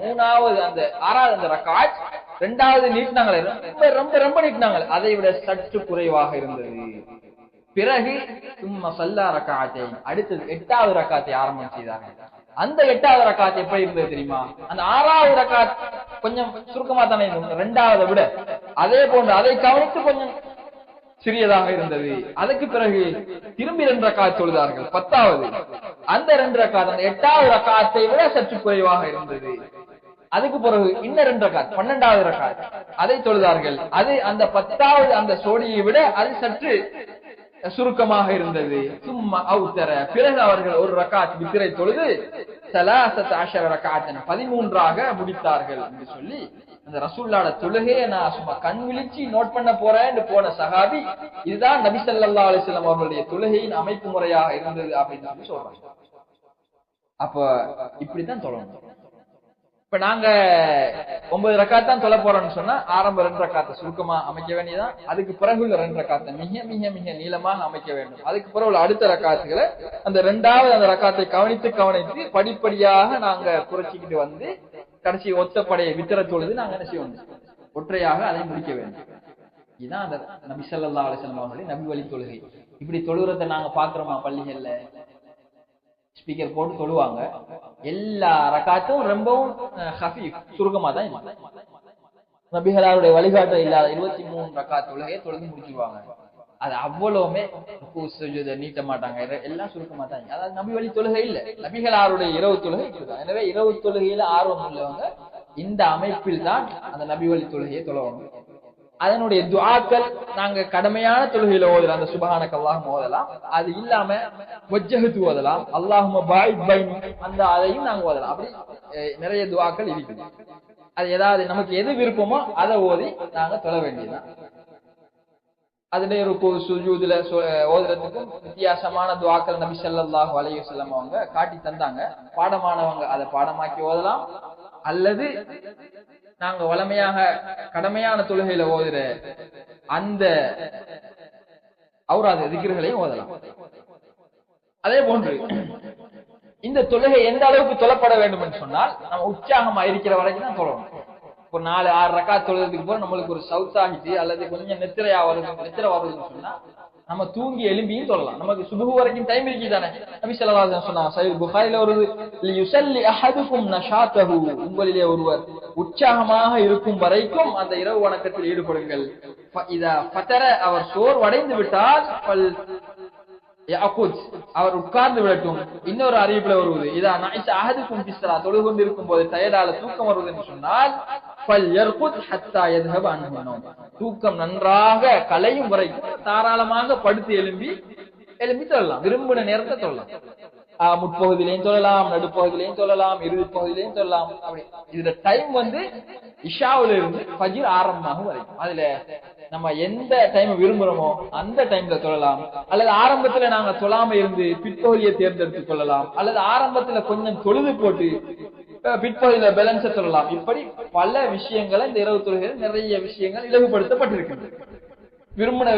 3வது அந்த 6வது அந்த ரக்காத் 2வது நீட்டினாங்களே, ரொம்ப ரொம்ப நீட்டினாங்களே, அதை விட சற்று குறைவாக இருந்தது. பிறகு சும்மா சல்லா ரக்காத்தை, அடுத்தது 8வது ரக்காத்தை ஆரம்பம் செய்தார்கள். அந்த 8வது ரக்காத் எப்படி இருந்தது தெரியுமா? அந்த 6வது ரக்காத் கொஞ்சம் சுருக்கமா தானே இருந்தது 2வது விட, அதே போன்று அதை கவனித்து கொஞ்சம் சிறியதாக இருந்தது. அதுக்கு பிறகு திரும்பி 2 ரக்காத் தொழுதார்கள் 10வது. அந்த 2 ரக்காத் அந்த 8வது ரக்காத்தை விட சற்று குறைவாக இருந்தது. அதுக்கு பிறகு இன்னும் 2 ரக்காத் 12வது ரக்காத் அதை தொழுதார்கள். அது அந்த 10வது அந்த சோடியை விட அது சற்று சுருக்கமாக இருந்தது. சும்மா அவுத்தர, பிறகு அவர்கள் 1 ரக்காத் வித்ரை தொழுது 13 ரக்காத்தன் 13ஆக முடித்தார்கள் என்று சொல்லி, அந்த ரசூலுல்லாஹ் தொழுகையை நான் சும்மா கண் விழிச்சு நோட் பண்ண போறேன்னு போன சஹாபி, இதுதான் நபி ஸல்லல்லாஹு அலைஹி வஸல்லம் அவர்களுடைய தொழுகையின் அமைப்பு முறையாக இருந்தது அப்படின்னு சொல்லி சொல்றாங்க. அப்ப இப்படித்தான் தொழணும். இப்ப நாங்க 9 ரக்காத் தான் தொழ போறோம்னு சொன்னா ஆரம்ப 2 ரக்காத்தை சுருக்கமா அமைக்க வேண்டியதான். அதுக்கு பிறகு உள்ள 2 ரக்காத்தை மிக மிக மிக நீளமாக அமைக்க வேண்டும். அதுக்கு பிறகு உள்ள அடுத்த ரக்காத்துகளை அந்த 2வது அந்த ரக்காத்தை கவனித்து படிப்படியாக நாங்க குறைச்சிக்கிட்டு வந்து கடைசி ஒத்தப்படையை வித்திர தொழுது நாங்க என்ன செய்வோம், ஒற்றையாக அதை முடிக்க வேண்டும். இதுதான் அந்த நபி ஸல்லல்லாஹு அலைஹி வஸல்லம் அவர்களுடைய நபி வழி தொழுகை. இப்படி தொழுகிறத நாங்க பாக்குறோமா? பள்ளிகள்ல ஸ்பீக்கர் போட்டு தொழுவாங்க, எல்லா ரக்காத்தும் ரொம்பவும் ஹஃபீஃப் சுருக்கமா தான் இருக்கும். நபிகளாருடைய வழிகாட்டு இல்லாத 23 ரக்காத் தொழுகையை தொழுது முடிச்சுவாங்க. அது அவ்வளவுமே நீட்ட மாட்டாங்க, எல்லாம் சுருக்கமா தான். அதாவது நபி வழி தொழுகை இல்ல, நபிகளாருடைய இரவு தொழுகை இதுதான். எனவே இரவு தொழுகையில ஆர்வம் உள்ளவங்க இந்த அமைப்பில் தான் அந்த நபி வழி தொழுகையை தொழணும். அதனுடைய துஆக்கள் நாங்க கடமையான தொழுகையில ஓதலாம், அந்த சுப்ஹானக அல்லாஹும்ம ஓதலாம். அது இல்லாம வஜ்ஜஹது ஓதலாம், அல்லாஹும்ம பாயித் பைனி, அந்த அதையும் நாங்க ஓதலாம். அப்படி நிறைய துஆக்கள் இருக்குது. அது ஏதாவது நமக்கு எது விருப்பமோ அதை ஓதி நாங்க தொழ வேண்டியதுதான். அதுல ருக்கு சுஜூதுல ஓதுறதுக்கும் வித்தியாசமான துஆக்கள் நபி ஸல்லல்லாஹு அலைஹி வஸல்லம் அவங்க காட்டி தந்தாங்க. பாடமானவங்க அதை பாடமாக்கி ஓதலாம், அல்லது நாங்க வளமையாக கடமையான தொழுகையில ஓதுற அந்த அவுராது திக்ருகளையும் ஓதலாம். அதே போன்று இந்த தொழுகை எந்த அளவுக்கு தொழப்பட வேண்டும் என்று சொன்னால் நம்ம உற்சாகமா இருக்கிற வரைக்கும் தான் தொழணும். ஒரு 4-6 ரக்காத் தொழுறதுக்கு போற நம்மளுக்கு ஒரு சவுத் ஆகிட்டு அல்லது கொஞ்சம் நித்திரை வருதுன்னு சொன்னா நம்ம தூங்கி எழும்பியும் தொழலாம். நமக்கு சுபஹு வரைக்கும் டைம் இருக்குதானே. நபி ஸல்லல்லாஹு அலைஹி வஸல்லம் சொன்னாங்க, சஹீஹ் புகாரில வருது, லியுஸல்லி அஹதுக்கும் நஷாதஹு, உங்களிலே ஒருவர் உற்சாகமாக இருக்கும் வரைக்கும் அந்த இரவு வணக்கத்தில் ஈடுபடுங்கள். ஃபஇதா ஃபதர, அவர் சோர்வடைந்து விட்டால் அவர் உட்கார்ந்து விடட்டும். இன்னொரு அறிவிப்புல வருவது, இதா நைஸ அஹதுக்கும் பிஸ்ஸலா, தொழுது கொண்டிருக்கும் போது டயர்டால தூக்கம் வருவது என்று சொன்னால் தூக்கம் நன்றாக கலையும் வரைக்கும் தாராளமாக படுத்து எழும்பி தொழலாம். விரும்பின நேரத்தை தொழலாம். முற்பகுதியிலையும் தொழலாம், நடுப்பகுதியிலையும் தொழலாம், இறுதி பகுதியிலையும் தொழலாம். அப்படி இதுல டைம் வந்து இஷாவுல இருந்து ஃபஜ்ர் ஆரம்பமாகும் வரைக்கும். அதுல நம்ம எந்த டைம் விரும்புறோமோ அந்த டைம்ல தொழலாம். அல்லது ஆரம்பத்துல நாங்க தொழாம இருந்து பிற்பகுதியை தேர்ந்தெடுத்துக் கொள்ளலாம். அல்லது ஆரம்பத்துல கொஞ்சம் தொழுது போட்டு பிற்பகுதியில பேலன்ஸ சொல்லலாம். இப்படி பல விஷயங்களை இந்த இரவு தொழுகையில் நிறைய விஷயங்கள் இலகுபடுத்தப்பட்டிருக்கிறது. விரும்பின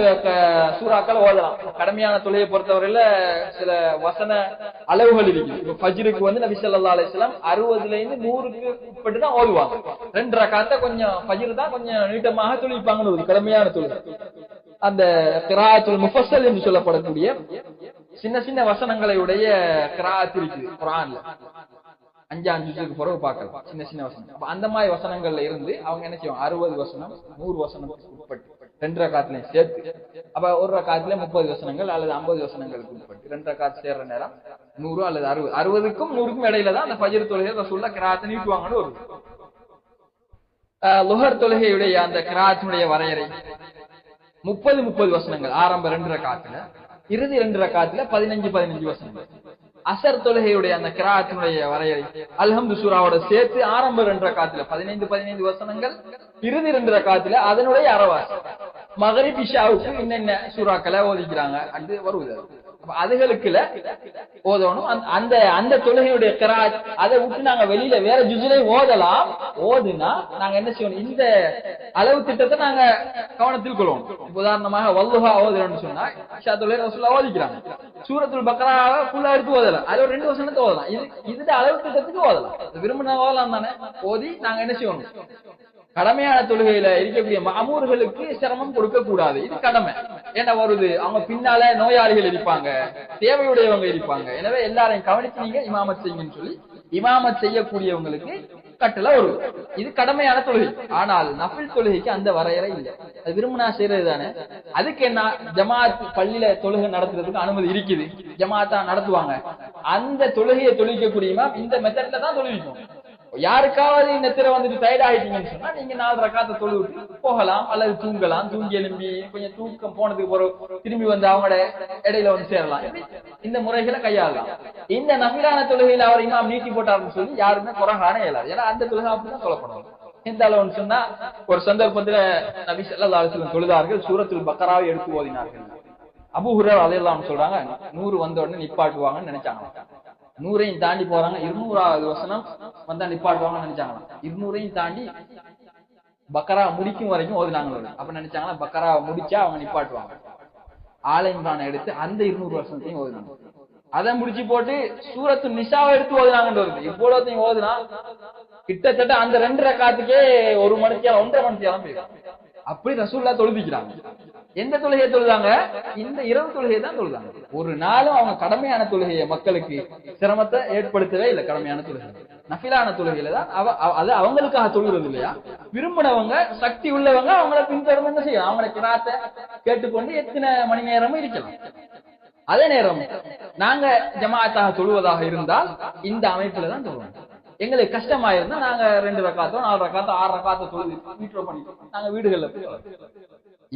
சூறாக்கள் ஓதலாம். கடமையான தொழுகையை பொறுத்தவரையில சில வசன அளவுகள் இருக்கு. இப்ப ஃபஜ்ருக்கு வந்து நபி ஸல்லல்லாஹு அலைஹி வஸல்லம் 60ல இருந்து 100க்கு உட்பட்டு தான் ஓதுவாங்க. 2 ரக்காத்த கொஞ்சம் ஃபஜ்ர் தான் கொஞ்சம் நீட்டமாக தொழுவிப்பாங்கன்னு ஒரு கடமையான தொழுகை. அந்த கிராஅத்துல் முஃபஸ்ஸல் என்று சொல்லப்படக்கூடிய சின்ன சின்ன வசனங்களை உடைய கிராஅத் இருக்குது குர்ஆன்ல. 5 ஜுஸுக்கு பிறகு பார்க்கலாம் சின்ன சின்ன வசனம். அப்ப அந்த மாதிரி வசனங்கள்ல இருந்து அவங்க என்ன செய்வாங்க, 60 வசனம் 100 வசனத்துக்கு உட்பட்டு 2 ரக்காத்துலயும் சேர்த்து. அப்ப ஒரு ரக்காத்துல 30 வசனங்கள் அல்லது 50 வசனங்களுக்கு உட்பட்டு 2 ரக்காத் சேர்ற நேரம் 100 அல்லது 60. 60க்கும் 100க்கும் இடையில தான் அந்த ஃபஜ்ர் தொழுகை ரசூலுல்லாஹ் கிராஅத்தை நீட்டுவாங்கன்னு வருது. லுஹர் தொழுகையுடைய அந்த கிராஅத்தினுடைய வரையறை 30 வசனங்கள் ஆரம்ப 2 ரக்காத்துல, இறுதி 2 ரக்காத்துல 15 வசனங்கள். அசர் தொழுகையுடைய அந்த கிராஅத்தினுடைய வரையறை அல்ஹம்து சூராவோட சேர்த்து ஆரம்ப 2 ரக்காத்துல 15 வசனங்கள், இறுதி 2 ரக்காத்துல அதனுடைய அரவாசி. மகரிப் இஷாவுக்கு இன்னென்ன சூறாக்களை ஓதிக்கிறாங்க அது வருவது. அதுகளுக்குல ஓதணும். அந்த தொழுகையுடைய கிராஅத் அதை விட்டு நாங்க வெளியில வேற ஜுஸ்ல ஓதலாம். ஓதுனா நாங்க என்ன செய்யணும், இந்த அளவு திட்டத்தை நாங்க கவனத்தில் கொள்வோம். உதாரணமாக வல்லுஹா ஓதுறோம்னு சொன்னா இஷா தொழுகை ரசூலுல்லாஹ் ஓதிக்கிறாங்க. சூரத்துல் பக்ராவை ஃபுல்லா எடுத்து ஓதலாம். அதுல 2 வசனத்தை ஓதலாம். இதுல அளவு திட்டத்துக்கு ஓதலாம். விரும்பின ஓதலாம் தானே. ஓதி நாங்க என்ன செய்யணும், கடமையான தொழுகையில இருக்கக்கூடிய மாமூர்களுக்கு சிரமம் கொடுக்க கூடாது. இது கடமை. என்ன வருது, அவங்க பின்னால நோயாளிகள் இருப்பாங்க, தேவையுடையவங்க இருப்பாங்க. எனவே எல்லாரையும் கவனிச்சு நீங்க இமாமத் செய்யுங்கன்னு சொல்லி இமாமத் செய்யக்கூடியவங்களுக்கு கட்டளை வருது. இது கடமையான தொழுகை. ஆனால் நஃபில் தொழுகைக்கு அந்த வரையறை இல்லை. அது விரும்பினா செய்யறது தானே. அதுக்கு என்ன, ஜமாத் பள்ளியில தொழுகை நடத்துறதுக்கு அனுமதி இருக்குது, ஜமாத்தா நடத்துவாங்க. அந்த தொழுகையை தொழுவிக்கக்கூடிய இமாம் இந்த மெத்தட்ல தான் தொழுவிக்கும். யாருக்காவது இந்த திரை வந்துட்டு டயர்ட் ஆயிட்டீங்கன்னு சொன்னா நீங்க 4 ரக்காத்தை தொழுவிட்டு போகலாம், அல்லது தூங்கலாம். தூங்கி எழும்பி கொஞ்சம் தூக்கம் போனதுக்கு பிறகு திரும்பி வந்து அவங்களோட இடையில வந்து சேரலாம். இந்த முறைகளை கையாளலாம். இந்த நஃபிலான தொழுகையில அவர் இமாம் நீட்டி போட்டாருன்னு சொல்லி யாருமே குறை காண இயலாது. ஏன்னா அந்த தொழுகை அப்படிதான் சொல்லப்படும். எந்த அளவுன்னு சொன்னா, ஒரு சந்தர்ப்பத்துல நபி ஸல்லல்லாஹு அலைஹி வஸல்லம் தொழுதார்கள், சூரத்துல் பக்ராவை எடுத்து ஓதினார்கள். அபூ ஹுரைரா ரலியல்லாஹு சொல்றாங்க, 100 வந்த உடனே நிப்பாட்டுவாங்கன்னு நினைச்சாங்க. 100ஐயும் தாண்டி போறாங்க, 200வது வசனம் வந்தா நிப்பாட்டுவாங்கன்னு நினைச்சாங்களா. 200ஐயும் தாண்டி பக்கரா முடிக்கும் வரைக்கும் ஓதுனாங்க. அப்ப நினைச்சாங்கன்னா பக்கரா முடிச்சா அவங்க நிப்பாட்டுவாங்க. ஆல இம்ரான் எடுத்து அந்த 200 வசனத்தையும் ஓதுனாங்க. அதை முடிச்சு போட்டு சூரத்து நிசாவை எடுத்து ஓதுனாங்கன்னு வருது. இவ்வளோத்தையும் ஓதுனா கிட்டத்தட்ட அந்த 2 ரக்காத்துக்கே 1 மணித்தியாலம் 1.5 மணித்தியாலம் போயிடும். அப்படி ரசூலுல்லாஹ் தொழுதிக்கிறாங்க. எந்த தொழுகையை தொழுதாங்க, இந்த இரவு தொழுகையை தான் தொழுதாங்க. ஒரு நாளும் அவங்க கடமையான தொழுகையை மக்களுக்கு சிரமத்தை ஏற்படுத்தவே இல்லை. கடமையான தொழுகை நஃபிலான தொழுகையில தான் அது அவங்களுக்காக தொழுகிறது இல்லையா. விரும்பினவங்க சக்தி உள்ளவங்க அவங்கள பின்தொடர்ந்து என்ன செய்யலாம், அவங்களோட கிராத்தை கேட்டுக்கொண்டு எத்தனை மணி நேரமும் இருக்கலாம். அதே நேரம் நாங்க ஜமாஅத்தாக தொழுவதாக இருந்தால் இந்த அமைப்புல தான் தொழுவோம். எங்களுக்கு கஷ்டமா இருந்தா நாங்க 2 ரக்காத்தோ 4 ரக்காத்தோ 6 ரக்காத்தோ தொழுது வீட்டோ பண்ணிட்டோம், நாங்க வீடுகள்ல போய்.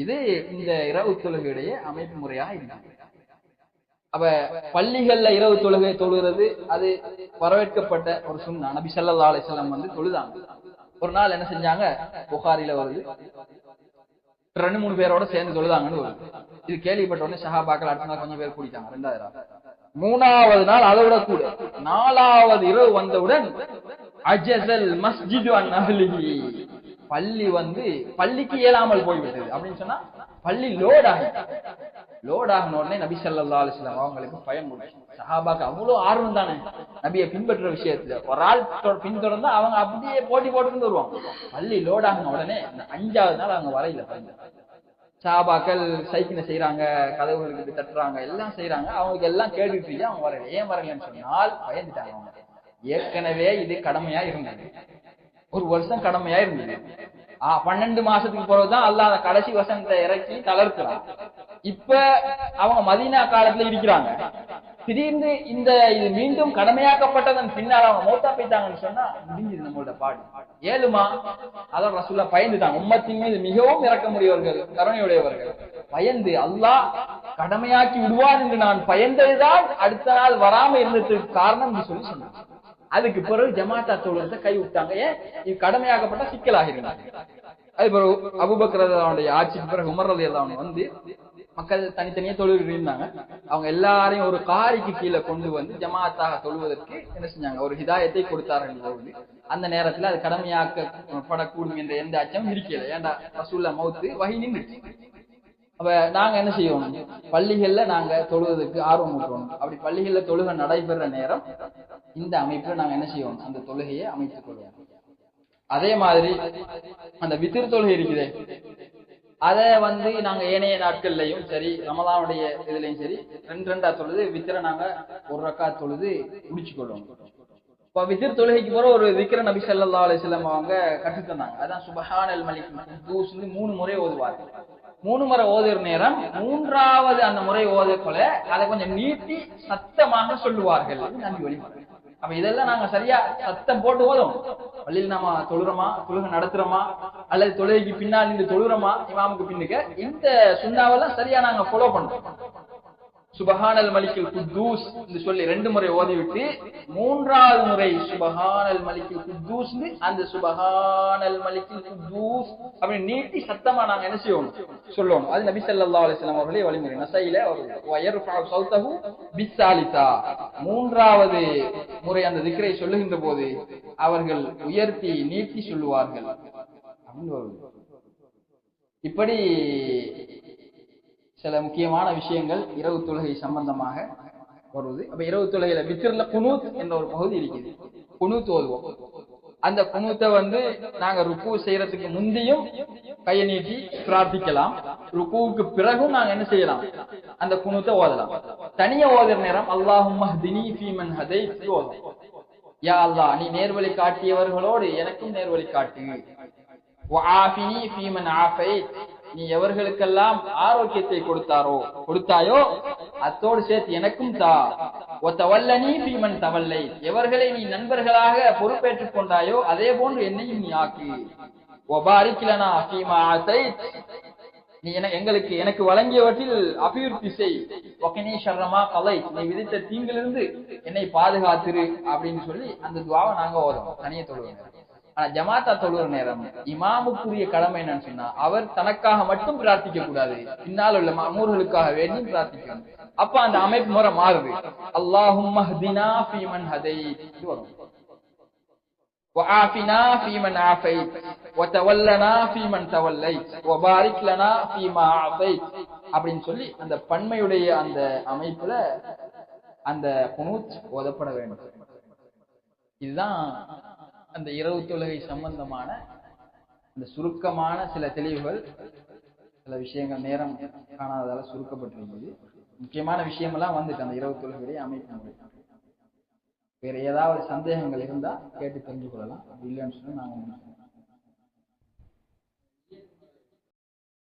இது இந்த இரவு தொழுகையுடைய அமைப்பு முறையாக இருக்கு. அப்ப பள்ளிகள்ல இரவு தொழுகை தொழுகிறது அது வரவேற்கப்பட்ட ஒரு சுன்னா. நபி ஸல்லல்லாஹு அலைஹி வஸல்லம் வந்து தொழுதாங்க. ஒரு நாள் என்ன செஞ்சாங்க, புகாரில வருது, 2-3 பேரோட சேர்ந்து தொழுதாங்கன்னு வருது. இது கேள்விப்பட்ட உடனே சஹாபாக்கள் அடுத்த நாள் கொஞ்சம் பேர் கூடிட்டாங்க. 2வது நாள், 3வது நாள் அதை விட கூட, 4வது இரவு வந்தவுடன் அஜஸல் மஸ்ஜிது அன் அஹ்லிஹி, பள்ளி வந்து பள்ளிக்கு இயலாமல் போய்விட்டது அப்படின்னு சொன்னா பள்ளி லோட் ஆகி லோட் ஆகின உடனே நபி ஸல்லல்லாஹு அலைஹி வஸல்லம் அவங்களுக்கு பயம் முடிச்சு. சஹாபாக்கு அவ்வளவு ஆர்வம் தானே நபியை பின்பற்ற விஷயத்துல. ஒரு ஆள் பின்தொடர்ந்தா அவங்க அப்படியே போட்டி போட்டுக்கிட்டு வருவாங்க. பள்ளி லோட் ஆகின உடனே 5வது நாள் அவங்க வரையில பயந்து சஹாபாக்கள் சைக்கிளை செய்யறாங்க, கதவுகளுக்கு தட்டுறாங்க, எல்லாம் செய்யறாங்க. அவங்களுக்கு எல்லாம் கேட்டுட்டு அவங்க வரல. ஏன் வரலன்னு சொன்னால் பயந்துட்டாங்க. அவங்க ஏற்கனவே இது கடமையா இருந்தது, 1 வருஷம் கடமையா இருந்தது. 12 மாசத்துக்கு பிறகுதான் அல்லாஹ் கடைசி வசனத்தை இறக்கி தளர்த்துறான். இப்ப அவங்க மதீனா காலத்துல இருக்கிறாங்க. திடீர்னு இது மீண்டும் கடமையாக்கப்பட்டதன் பின்னால் அவங்க மௌத்தா போயிட்டாங்கன்னு சொன்னா முடிஞ்சது நம்மளோட பாடு. ஏழுமா அதான் ரசூலா பயந்துட்டாங்க. உம்மத்தின் மீது மிகவும் இறக்கமுடையவர்கள், கருணையுடையவர்கள். பயந்து அல்லாஹ் கடமையாக்கி விடுவான் என்று நான் பயந்ததுதான் அடுத்த நாள் வராம இருந்ததுக்கு காரணம் என்று சொல்லி சொன்னாங்க. அதுக்கு பிறகு ஜமாத்தா தொழுகத்தை கை விட்டாங்க. ஏன்? இது கடமையாக்கப்பட்ட சிக்கலாக இருந்தாங்க. அது பிறகு அபூபக்கர் ரலியல்லாஹு ஆட்சிக்கு பிறகு உமர் ரலியல்லாஹு அன்ஹு வந்து மக்கள் தனித்தனியே தொழுகிட்டு இருந்தாங்க. அவங்க எல்லாரையும் ஒரு காரிக்கு கீழே கொண்டு வந்து ஜமாத்தாக தொழுவதற்கு என்ன செஞ்சாங்க, ஒரு ஹிதாயத்தை கொடுத்தார்கள். போது அந்த நேரத்துல அது கடமையாக்கப்படக்கூடும் என்ற எந்த அச்சமும் இருக்கல. ஏன்டா ரசூலுல்லாஹ் மௌத்து வஹி நின்றுச்சு. அப்ப நாங்க என்ன செய்யணும், பள்ளிகள்ல நாங்க தொழுவதற்கு ஆர்வம் ஊட்டணும். அப்படி பள்ளிகள்ல தொழுகை நடைபெற நேரம் இந்த அமைப்புல நாங்க என்ன செய்யணும், அந்த தொழுகையை அமைத்துக் கொள்வோம். அதே மாதிரி அந்த வித்திர் தொழுகை இருக்குதே, அதை நாங்க ஏனைய நாட்கள்லயும் சரி, ரமலானுடைய இதுலயும் சரி 2 தொழுது வித்திர நாங்க 1 ரக்காத் தொழுது முடிச்சு கொள்வோம். இப்ப வித்திர் தொழுகைக்கு போற ஒரு விக்கிர நபி ஸல்லல்லாஹு அலைஹி வஸல்லம் அவங்க கற்று தந்தாங்க. அதான் சுப்ஹானல் மலிக் குத்தூஸ் 3 முறை ஓதுவாங்க. 3 முறை ஓதுற நேரம் 3வது அந்த முறை ஓதக்கொள்ள அதை கொஞ்சம் நீட்டி சத்தமாக சொல்லுவார்கள். நம்பி வழிமுறை. அப்ப இதெல்லாம் நாங்க சரியா சத்தம் போட்டு ஓதும். பள்ளியில் நாம தொழுறோமா, தொழுகை நடத்துறோமா, அல்லது தொழுகைக்கு பின்னால் நின்று தொழுறோமா, இமாமுக்கு பின்னுக்கு இந்த சுன்னாவெல்லாம் சரியா நாங்க ஃபாலோ பண்றோம். சுபஹானல் மலிக்குல் குத்தூஸ் என்று சொல்லி 2 முறை ஓதிவிட்டு 3வது முறை சுபஹானல் மலிக்குல் குத்தூஸ், அந்த சுபஹானல் மலிக்குல் குத்தூஸ் அப்படி நீட்டி சத்தமா நாங்க என்ன செய்யணும், சொல்லணும். அது நபி ஸல்லல்லாஹு அலைஹி வஸல்லம் அவர்களுடைய வழிமுறை. நஸையில வயர்ஃபஉ ஸௌதஹு பிஸ்ஸாலிஸா, 3வது முறை அந்த திக்ரை சொல்லுகின்ற போது அவர்கள் உயர்த்தி நீட்டி சொல்லுவார்கள். இப்படி சில முக்கியமான விஷயங்கள் இரவு தொழுகை சம்பந்தமாக வருவது. அப்ப இரவு தொழுகையில வித்திர்ல குனூத் என்ற ஒரு பகுதி இருக்குது. குனூத் ஓதுவோம். அந்த குனூத்தை நாங்க ருக்கு செய்யறதுக்கு முந்தியும் கையை நீட்டி பிரார்த்திக்கலாம். ருக்குவுக்கு பிறகும் நாங்க என்ன செய்யலாம், அந்த குனூத்தை ஓதலாம். தனியா ஓதுற நேரம் அல்லாஹும்மஹ்தினி ஃபீமன் ஹதைத் ஓதும். யா அல்லாஹ், நீ நேர்வழி காட்டியவர்களோடு எனக்கும் நேர்வழி காட்டு. வஆஃபினி ஃபீமன் ஆஃபைத், நீ எவர்களுக்கெல்லாம் ஆரோக்கியத்தை கொடுத்தாயோ அத்தோடு சேர்த்து எனக்கும் தா. வதவல்லனி ஃபீமன் தவல்லை, எவர்களை நீ நண்பர்களாக பொறுப்பேற்றுக் கொண்டாயோ அதே போன்று என்னையும் நீ ஆக்கு. வபாரிக் லனா ஃபீமா ஆதைத், நீ எனக்கு வழங்கியவற்றில் அபிவிருத்தி செய். வகினி ஷர்ரமா கலைத், நீ விதித்த தீங்கிலிருந்து என்னை பாதுகாத்திரு அப்படின்னு சொல்லி அந்த துஆவை நாங்க ஓதுவோம் தனியே தொழுவோம். ஆனா ஜமாத்தா தொழுகிற நேரம் இமாமுக்குரிய கடமை என்னன்னு சொன்னா, அவர் தனக்காக மட்டும் பிரார்த்திக்க கூடாது, பின்னால் உள்ள மஅமூர்களுக்காக வேண்டி பிரார்த்திக்கணும். அப்ப அந்த அமைப்பு முறை மாறுது. அல்லாஹும்மஹ்தினா ஃபீமன் ஹதைத் வரும், வஆஃபினா ஃபீமன் ஆஃபைத், வதவல்லனா ஃபீமன் தவல்லைத், வபாரிக் லனா ஃபீமா அதைத் அப்படின்னு சொல்லி அந்த பன்மையுடைய அந்த அமைப்புல அந்த குனூத் ஓதப்பட வேண்டும். இதுதான் அந்த இரவு தொழுகை சம்பந்தமான இந்த சுருக்கமான சில தெளிவுகள். சில விஷயங்கள் நேரம் காணாததால சுருக்கப்பட்டிருந்தது. முக்கியமான விஷயமெல்லாம் வந்துட்டு அந்த இரவு தொழுகையுடைய அமைப்பு முறை. வேற ஏதாவது சந்தேகங்கள் இருந்தா கேட்டு தெரிஞ்சு கொள்ளலாம். இல்லைன்னு சொன்னா நாங்க